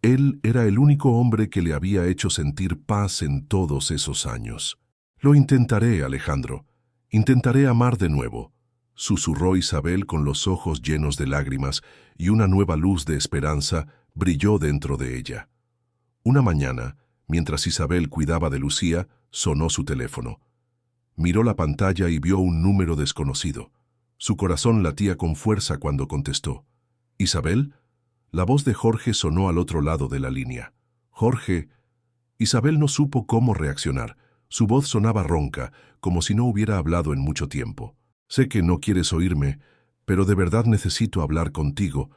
Él era el único hombre que le había hecho sentir paz en todos esos años. Lo intentaré, Alejandro. Intentaré amar de nuevo. susurró Isabel con los ojos llenos de lágrimas, y una nueva luz de esperanza brilló dentro de ella. Una mañana, mientras Isabel cuidaba de Lucía, sonó su teléfono. Miró la pantalla y vio un número desconocido. Su corazón latía con fuerza cuando contestó. «¿Isabel?» La voz de Jorge sonó al otro lado de la línea. «Jorge». Isabel no supo cómo reaccionar. Su voz sonaba ronca, como si no hubiera hablado en mucho tiempo. «Sé que no quieres oírme, pero de verdad necesito hablar contigo.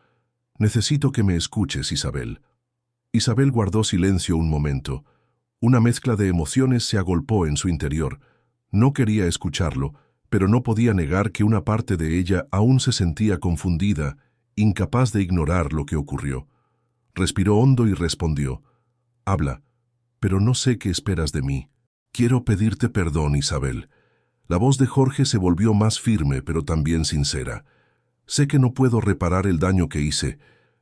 Necesito que me escuches, Isabel». Isabel guardó silencio un momento. Una mezcla de emociones se agolpó en su interior. No quería escucharlo, pero no podía negar que una parte de ella aún se sentía confundida, incapaz de ignorar lo que ocurrió. Respiró hondo y respondió. «Habla, pero no sé qué esperas de mí. Quiero pedirte perdón, Isabel». La voz de Jorge se volvió más firme, pero también sincera. «Sé que no puedo reparar el daño que hice,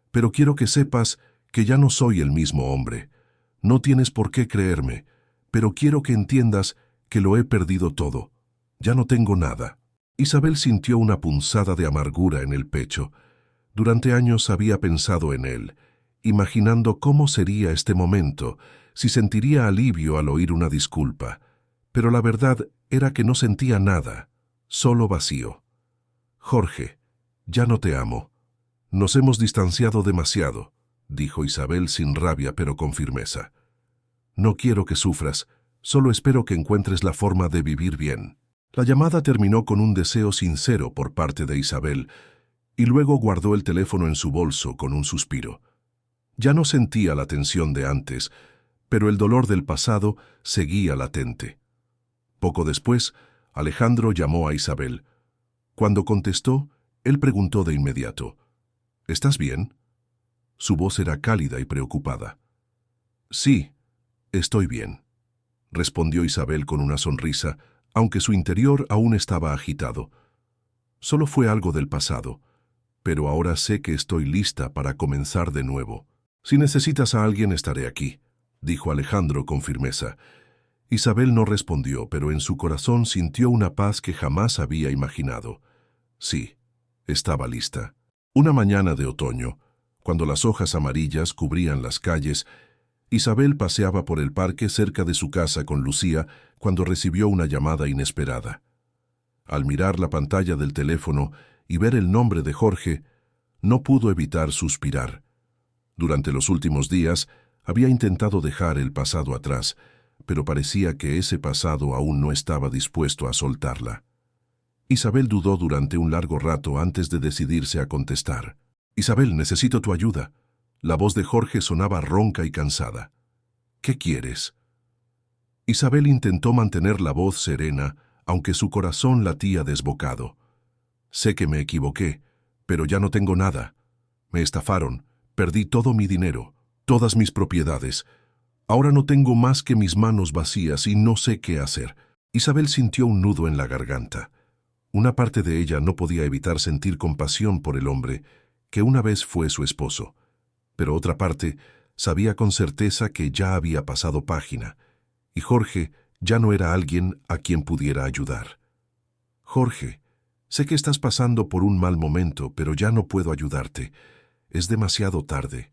pero quiero que sepas que ya no soy el mismo hombre. No tienes por qué creerme, pero quiero que entiendas que lo he perdido todo. Ya no tengo nada». Isabel sintió una punzada de amargura en el pecho. Durante años había pensado en él, imaginando cómo sería este momento, si sentiría alivio al oír una disculpa. Pero la verdad era que no sentía nada, solo vacío. «Jorge, ya no te amo. Nos hemos distanciado demasiado», dijo Isabel sin rabia pero con firmeza. «No quiero que sufras, solo espero que encuentres la forma de vivir bien». La llamada terminó con un deseo sincero por parte de Isabel, y luego guardó el teléfono en su bolso con un suspiro. Ya no sentía la tensión de antes, pero el dolor del pasado seguía latente. Poco después, Alejandro llamó a Isabel. Cuando contestó, él preguntó de inmediato, «¿Estás bien?» Su voz era cálida y preocupada. «Sí, estoy bien», respondió Isabel con una sonrisa, aunque su interior aún estaba agitado. «Solo fue algo del pasado, pero ahora sé que estoy lista para comenzar de nuevo. Si necesitas a alguien, estaré aquí», dijo Alejandro con firmeza. Isabel no respondió, pero en su corazón sintió una paz que jamás había imaginado. Sí, estaba lista. Una mañana de otoño, cuando las hojas amarillas cubrían las calles, Isabel paseaba por el parque cerca de su casa con Lucía cuando recibió una llamada inesperada. Al mirar la pantalla del teléfono y ver el nombre de Jorge, no pudo evitar suspirar. Durante los últimos días había intentado dejar el pasado atrás, pero parecía que ese pasado aún no estaba dispuesto a soltarla. Isabel dudó durante un largo rato antes de decidirse a contestar. «Isabel, necesito tu ayuda». La voz de Jorge sonaba ronca y cansada. «¿Qué quieres?» Isabel intentó mantener la voz serena, aunque su corazón latía desbocado. «Sé que me equivoqué, pero ya no tengo nada. Me estafaron, perdí todo mi dinero, todas mis propiedades. Ahora no tengo más que mis manos vacías y no sé qué hacer». Isabel sintió un nudo en la garganta. Una parte de ella no podía evitar sentir compasión por el hombre, que una vez fue su esposo. Pero otra parte sabía con certeza que ya había pasado página, y Jorge ya no era alguien a quien pudiera ayudar. «Jorge, sé que estás pasando por un mal momento, pero ya no puedo ayudarte. Es demasiado tarde».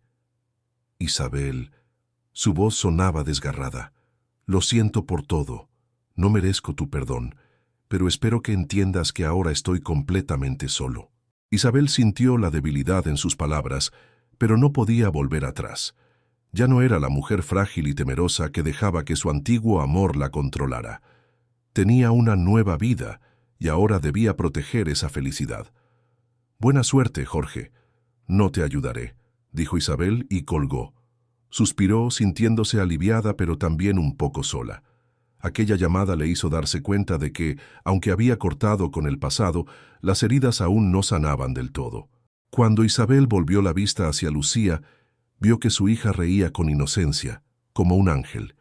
«Isabel», su voz sonaba desgarrada. «Lo siento por todo. No merezco tu perdón, pero espero que entiendas que ahora estoy completamente solo». Isabel sintió la debilidad en sus palabras, pero no podía volver atrás. Ya no era la mujer frágil y temerosa que dejaba que su antiguo amor la controlara. Tenía una nueva vida y ahora debía proteger esa felicidad. «Buena suerte, Jorge. No te ayudaré», dijo Isabel y colgó. Suspiró, sintiéndose aliviada pero también un poco sola. Aquella llamada le hizo darse cuenta de que, aunque había cortado con el pasado, las heridas aún no sanaban del todo. Cuando Isabel volvió la vista hacia Lucía, vio que su hija reía con inocencia, como un ángel,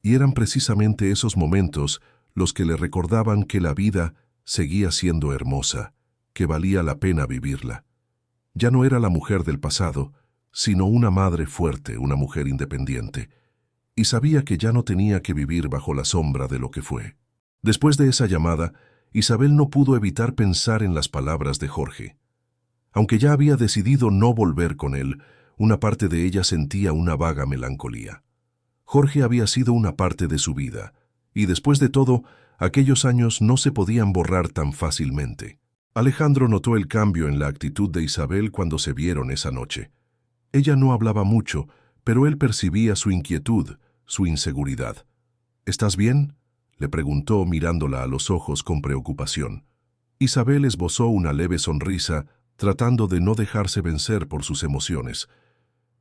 y eran precisamente esos momentos los que le recordaban que la vida seguía siendo hermosa, que valía la pena vivirla. Ya no era la mujer del pasado, sino una madre fuerte, una mujer independiente, y sabía que ya no tenía que vivir bajo la sombra de lo que fue. Después de esa llamada, Isabel no pudo evitar pensar en las palabras de Jorge. Aunque ya había decidido no volver con él, una parte de ella sentía una vaga melancolía. Jorge había sido una parte de su vida, y después de todo, aquellos años no se podían borrar tan fácilmente. Alejandro notó el cambio en la actitud de Isabel cuando se vieron esa noche. Ella no hablaba mucho, pero él percibía su inquietud, su inseguridad. ¿Estás bien?, le preguntó mirándola a los ojos con preocupación. Isabel esbozó una leve sonrisa, tratando de no dejarse vencer por sus emociones.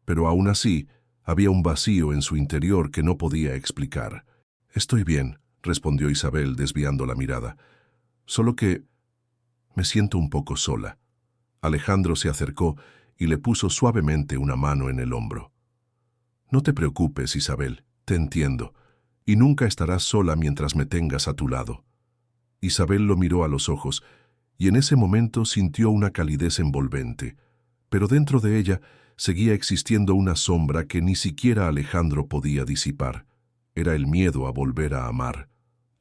Pero aún así, había un vacío en su interior que no podía explicar. «Estoy bien», respondió Isabel desviando la mirada. «Solo que me siento un poco sola». Alejandro se acercó y le puso suavemente una mano en el hombro. «No te preocupes, Isabel, te entiendo, y nunca estarás sola mientras me tengas a tu lado». Isabel lo miró a los ojos, y en ese momento sintió una calidez envolvente, pero dentro de ella seguía existiendo una sombra que ni siquiera Alejandro podía disipar. Era el miedo a volver a amar,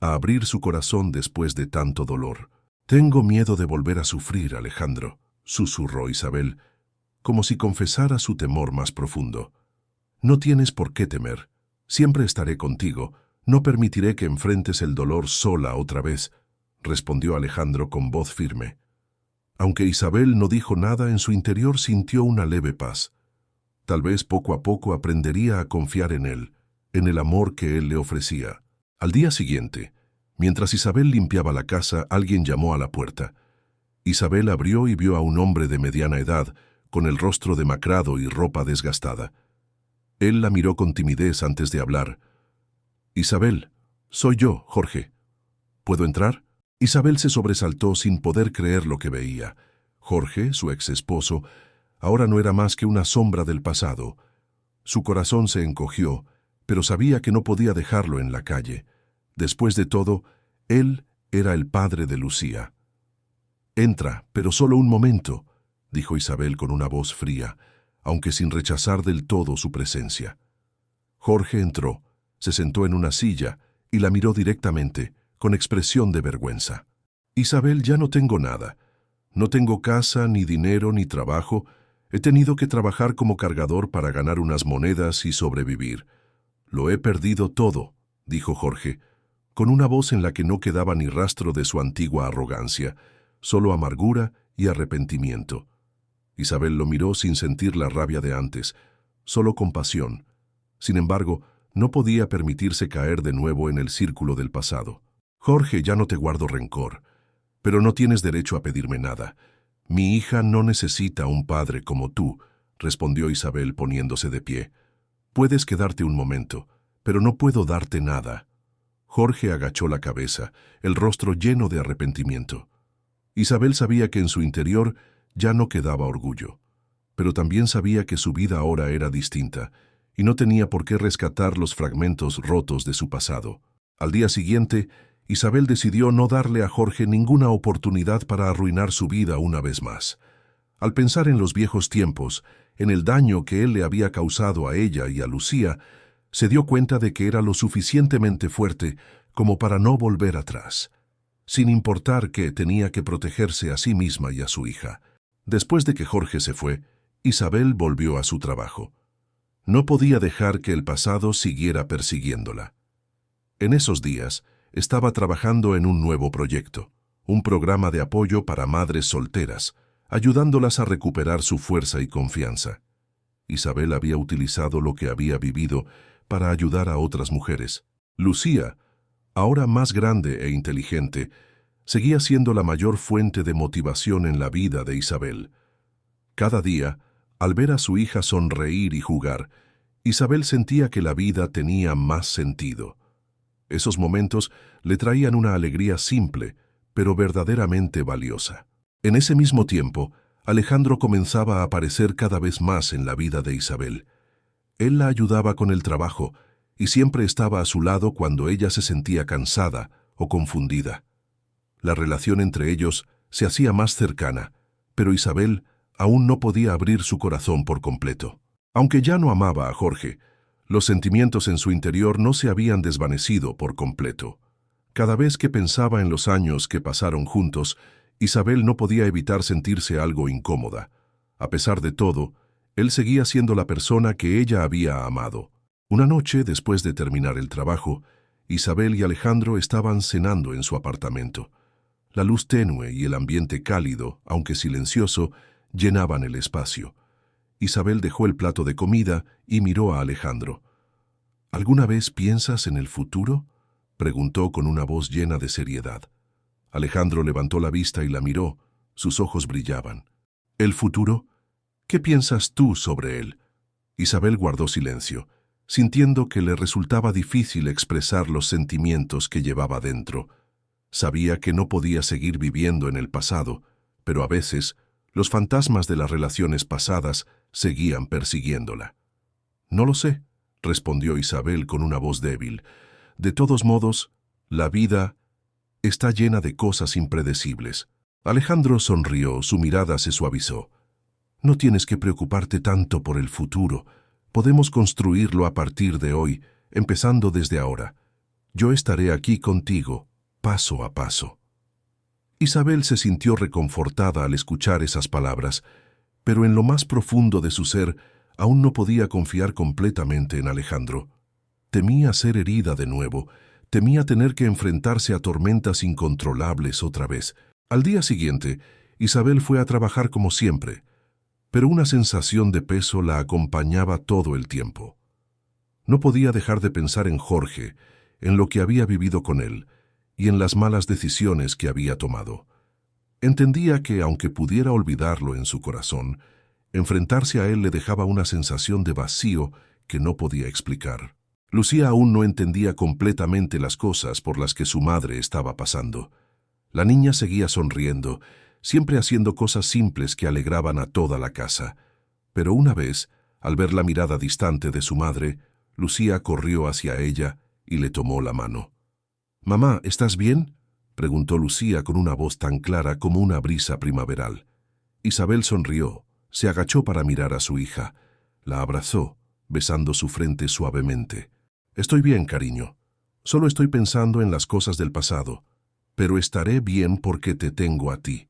a abrir su corazón después de tanto dolor. «Tengo miedo de volver a sufrir, Alejandro», susurró Isabel, como si confesara su temor más profundo. «No tienes por qué temer. Siempre estaré contigo. No permitiré que enfrentes el dolor sola otra vez», respondió Alejandro con voz firme. Aunque Isabel no dijo nada, en su interior sintió una leve paz. Tal vez poco a poco aprendería a confiar en él, en el amor que él le ofrecía. Al día siguiente, mientras Isabel limpiaba la casa, alguien llamó a la puerta. Isabel abrió y vio a un hombre de mediana edad, con el rostro demacrado y ropa desgastada. Él la miró con timidez antes de hablar. «Isabel, soy yo, Jorge. ¿Puedo entrar?». Isabel se sobresaltó sin poder creer lo que veía. Jorge, su ex esposo, ahora no era más que una sombra del pasado. Su corazón se encogió, pero sabía que no podía dejarlo en la calle. Después de todo, él era el padre de Lucía. «Entra, pero solo un momento», dijo Isabel con una voz fría, aunque sin rechazar del todo su presencia. Jorge entró, se sentó en una silla y la miró directamente, con expresión de vergüenza. «Isabel, ya no tengo nada. No tengo casa, ni dinero, ni trabajo. He tenido que trabajar como cargador para ganar unas monedas y sobrevivir. Lo he perdido todo», dijo Jorge, con una voz en la que no quedaba ni rastro de su antigua arrogancia, solo amargura y arrepentimiento. Isabel lo miró sin sentir la rabia de antes, solo compasión. Sin embargo, no podía permitirse caer de nuevo en el círculo del pasado. «Jorge, ya no te guardo rencor, pero no tienes derecho a pedirme nada. Mi hija no necesita un padre como tú», respondió Isabel poniéndose de pie. «Puedes quedarte un momento, pero no puedo darte nada». Jorge agachó la cabeza, el rostro lleno de arrepentimiento. Isabel sabía que en su interior ya no quedaba orgullo, pero también sabía que su vida ahora era distinta, y no tenía por qué rescatar los fragmentos rotos de su pasado. Al día siguiente, Isabel decidió no darle a Jorge ninguna oportunidad para arruinar su vida una vez más. Al pensar en los viejos tiempos, en el daño que él le había causado a ella y a Lucía, se dio cuenta de que era lo suficientemente fuerte como para no volver atrás, sin importar que tenía que protegerse a sí misma y a su hija. Después de que Jorge se fue, Isabel volvió a su trabajo. No podía dejar que el pasado siguiera persiguiéndola. En esos días, estaba trabajando en un nuevo proyecto, un programa de apoyo para madres solteras, ayudándolas a recuperar su fuerza y confianza. Isabel había utilizado lo que había vivido para ayudar a otras mujeres. Lucía, ahora más grande e inteligente, seguía siendo la mayor fuente de motivación en la vida de Isabel. Cada día, al ver a su hija sonreír y jugar, Isabel sentía que la vida tenía más sentido. Esos momentos le traían una alegría simple, pero verdaderamente valiosa. En ese mismo tiempo, Alejandro comenzaba a aparecer cada vez más en la vida de Isabel. Él la ayudaba con el trabajo y siempre estaba a su lado cuando ella se sentía cansada o confundida. La relación entre ellos se hacía más cercana, pero Isabel aún no podía abrir su corazón por completo. Aunque ya no amaba a Jorge, los sentimientos en su interior no se habían desvanecido por completo. Cada vez que pensaba en los años que pasaron juntos, Isabel no podía evitar sentirse algo incómoda. A pesar de todo, él seguía siendo la persona que ella había amado. Una noche, después de terminar el trabajo, Isabel y Alejandro estaban cenando en su apartamento. La luz tenue y el ambiente cálido, aunque silencioso, llenaban el espacio. Isabel dejó el plato de comida y miró a Alejandro. ¿Alguna vez piensas en el futuro?, preguntó con una voz llena de seriedad. Alejandro levantó la vista y la miró. Sus ojos brillaban. ¿El futuro? ¿Qué piensas tú sobre él? Isabel guardó silencio, sintiendo que le resultaba difícil expresar los sentimientos que llevaba dentro. Sabía que no podía seguir viviendo en el pasado, pero a veces los fantasmas de las relaciones pasadas seguían persiguiéndola. No lo sé, respondió Isabel con una voz débil. De todos modos, la vida está llena de cosas impredecibles. Alejandro sonrió, su mirada se suavizó. No tienes que preocuparte tanto por el futuro. Podemos construirlo a partir de hoy, empezando desde ahora. Yo estaré aquí contigo, paso a paso. Isabel se sintió reconfortada al escuchar esas palabras, pero en lo más profundo de su ser aún no podía confiar completamente en Alejandro. Temía ser herida de nuevo, temía tener que enfrentarse a tormentas incontrolables otra vez. Al día siguiente, Isabel fue a trabajar como siempre, pero una sensación de peso la acompañaba todo el tiempo. No podía dejar de pensar en Jorge, en lo que había vivido con él, y en las malas decisiones que había tomado. Entendía que, aunque pudiera olvidarlo en su corazón, enfrentarse a él le dejaba una sensación de vacío que no podía explicar. Lucía aún no entendía completamente las cosas por las que su madre estaba pasando. La niña seguía sonriendo, siempre haciendo cosas simples que alegraban a toda la casa. Pero una vez, al ver la mirada distante de su madre, Lucía corrió hacia ella y le tomó la mano. «Mamá, ¿estás bien?», preguntó Lucía con una voz tan clara como una brisa primaveral. Isabel sonrió, se agachó para mirar a su hija. La abrazó, besando su frente suavemente. «Estoy bien, cariño. Solo estoy pensando en las cosas del pasado. Pero estaré bien porque te tengo a ti».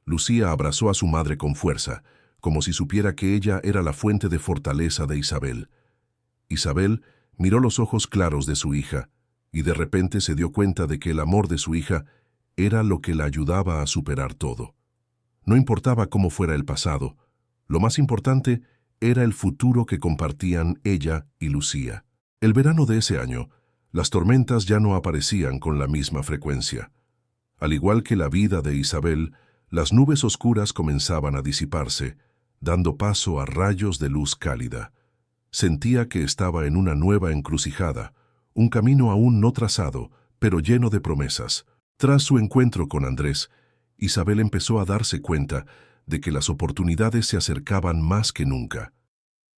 Lucía abrazó a su madre con fuerza, como si supiera que ella era la fuente de fortaleza de Isabel. Isabel miró los ojos claros de su hija, y de repente se dio cuenta de que el amor de su hija era lo que la ayudaba a superar todo. No importaba cómo fuera el pasado, lo más importante era el futuro que compartían ella y Lucía. El verano de ese año, las tormentas ya no aparecían con la misma frecuencia. Al igual que la vida de Isabel, las nubes oscuras comenzaban a disiparse, dando paso a rayos de luz cálida. Sentía que estaba en una nueva encrucijada, un camino aún no trazado, pero lleno de promesas. Tras su encuentro con Andrés, Isabel empezó a darse cuenta de que las oportunidades se acercaban más que nunca.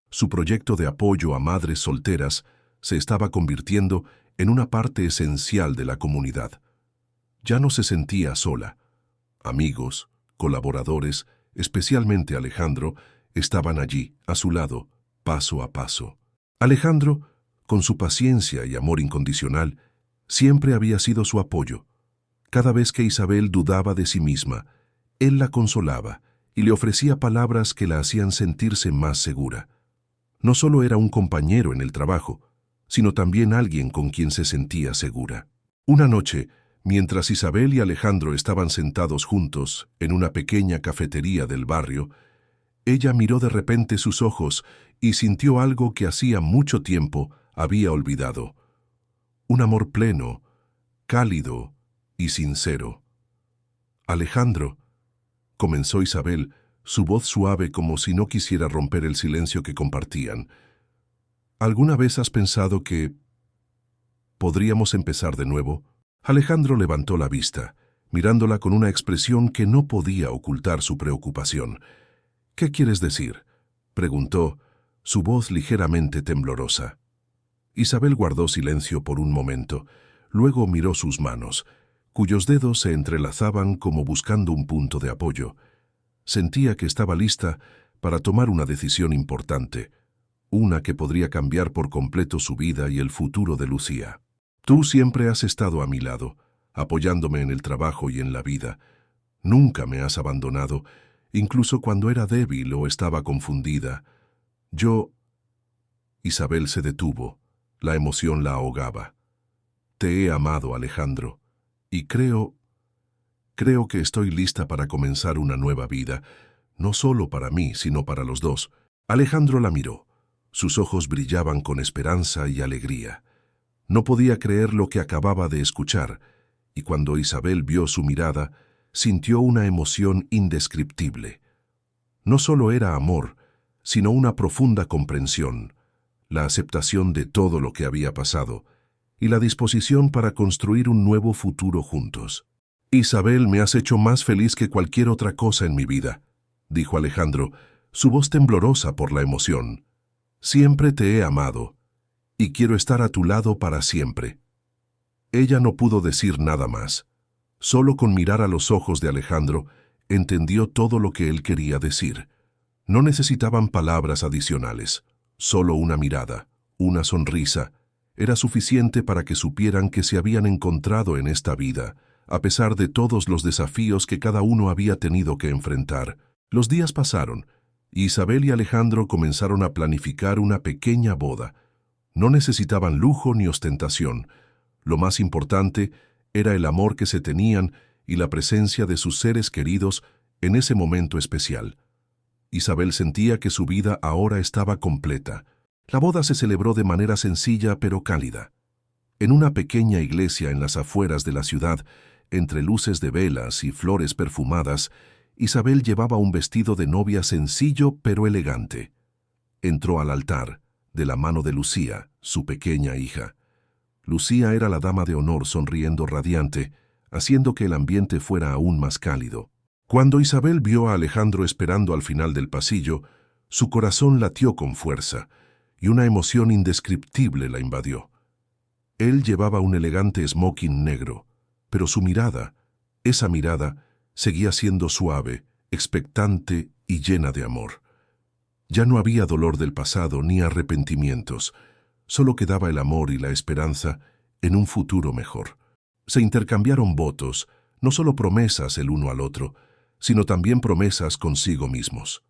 Su proyecto de apoyo a madres solteras se estaba convirtiendo en una parte esencial de la comunidad. Ya no se sentía sola. Amigos, colaboradores, especialmente Alejandro, estaban allí, a su lado, paso a paso. Alejandro, con su paciencia y amor incondicional, siempre había sido su apoyo. Cada vez que Isabel dudaba de sí misma, él la consolaba y le ofrecía palabras que la hacían sentirse más segura. No solo era un compañero en el trabajo, sino también alguien con quien se sentía segura. Una noche, mientras Isabel y Alejandro estaban sentados juntos en una pequeña cafetería del barrio, ella miró de repente sus ojos y sintió algo que hacía mucho tiempo había olvidado. Un amor pleno, cálido y sincero. «Alejandro», comenzó Isabel, su voz suave como si no quisiera romper el silencio que compartían. «¿Alguna vez has pensado que podríamos empezar de nuevo?» Alejandro levantó la vista, mirándola con una expresión que no podía ocultar su preocupación. «¿Qué quieres decir?», preguntó, su voz ligeramente temblorosa. Isabel guardó silencio por un momento, luego miró sus manos, cuyos dedos se entrelazaban como buscando un punto de apoyo. Sentía que estaba lista para tomar una decisión importante, una que podría cambiar por completo su vida y el futuro de Lucía. Tú siempre has estado a mi lado, apoyándome en el trabajo y en la vida. Nunca me has abandonado, incluso cuando era débil o estaba confundida. Isabel se detuvo. La emoción la ahogaba. Te he amado, Alejandro, y creo que estoy lista para comenzar una nueva vida, no solo para mí, sino para los dos. Alejandro la miró. Sus ojos brillaban con esperanza y alegría. No podía creer lo que acababa de escuchar, y cuando Isabel vio su mirada, sintió una emoción indescriptible. No solo era amor, sino una profunda comprensión, la aceptación de todo lo que había pasado, y la disposición para construir un nuevo futuro juntos. Isabel, me has hecho más feliz que cualquier otra cosa en mi vida, dijo Alejandro, su voz temblorosa por la emoción. Siempre te he amado, y quiero estar a tu lado para siempre. Ella no pudo decir nada más. Solo con mirar a los ojos de Alejandro, entendió todo lo que él quería decir. No necesitaban palabras adicionales, solo una mirada, una sonrisa. Era suficiente para que supieran que se habían encontrado en esta vida, a pesar de todos los desafíos que cada uno había tenido que enfrentar. Los días pasaron, y Isabel y Alejandro comenzaron a planificar una pequeña boda. No necesitaban lujo ni ostentación. Lo más importante era el amor que se tenían y la presencia de sus seres queridos en ese momento especial. Isabel sentía que su vida ahora estaba completa. La boda se celebró de manera sencilla pero cálida. En una pequeña iglesia en las afueras de la ciudad, entre luces de velas y flores perfumadas, Isabel llevaba un vestido de novia sencillo pero elegante. Entró al altar, de la mano de Lucía, su pequeña hija. Lucía era la dama de honor sonriendo radiante, haciendo que el ambiente fuera aún más cálido. Cuando Isabel vio a Alejandro esperando al final del pasillo, su corazón latió con fuerza, y una emoción indescriptible la invadió. Él llevaba un elegante smoking negro, pero su mirada, esa mirada, seguía siendo suave, expectante y llena de amor. Ya no había dolor del pasado ni arrepentimientos, solo quedaba el amor y la esperanza en un futuro mejor. Se intercambiaron votos, no solo promesas el uno al otro, sino también promesas consigo mismos.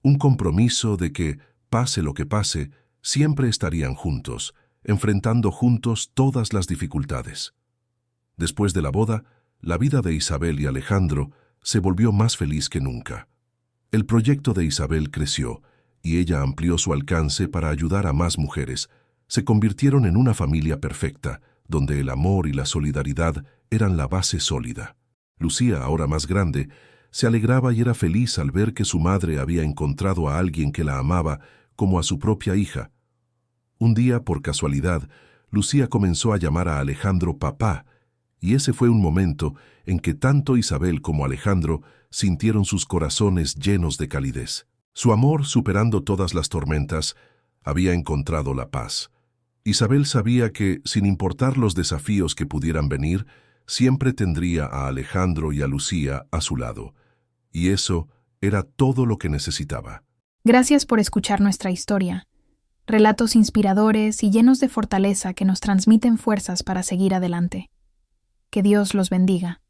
Un compromiso de que, pase lo que pase, siempre estarían juntos, enfrentando juntos todas las dificultades. Después de la boda, la vida de Isabel y Alejandro se volvió más feliz que nunca. El proyecto de Isabel creció, y ella amplió su alcance para ayudar a más mujeres. Se convirtieron en una familia perfecta, donde el amor y la solidaridad eran la base sólida. Lucía, ahora más grande, se alegraba y era feliz al ver que su madre había encontrado a alguien que la amaba como a su propia hija. Un día, por casualidad, Lucía comenzó a llamar a Alejandro papá, y ese fue un momento en que tanto Isabel como Alejandro sintieron sus corazones llenos de calidez. Su amor, superando todas las tormentas, había encontrado la paz. Isabel sabía que, sin importar los desafíos que pudieran venir, siempre tendría a Alejandro y a Lucía a su lado. Y eso era todo lo que necesitaba. Gracias por escuchar nuestra historia. Relatos inspiradores y llenos de fortaleza que nos transmiten fuerzas para seguir adelante. Que Dios los bendiga.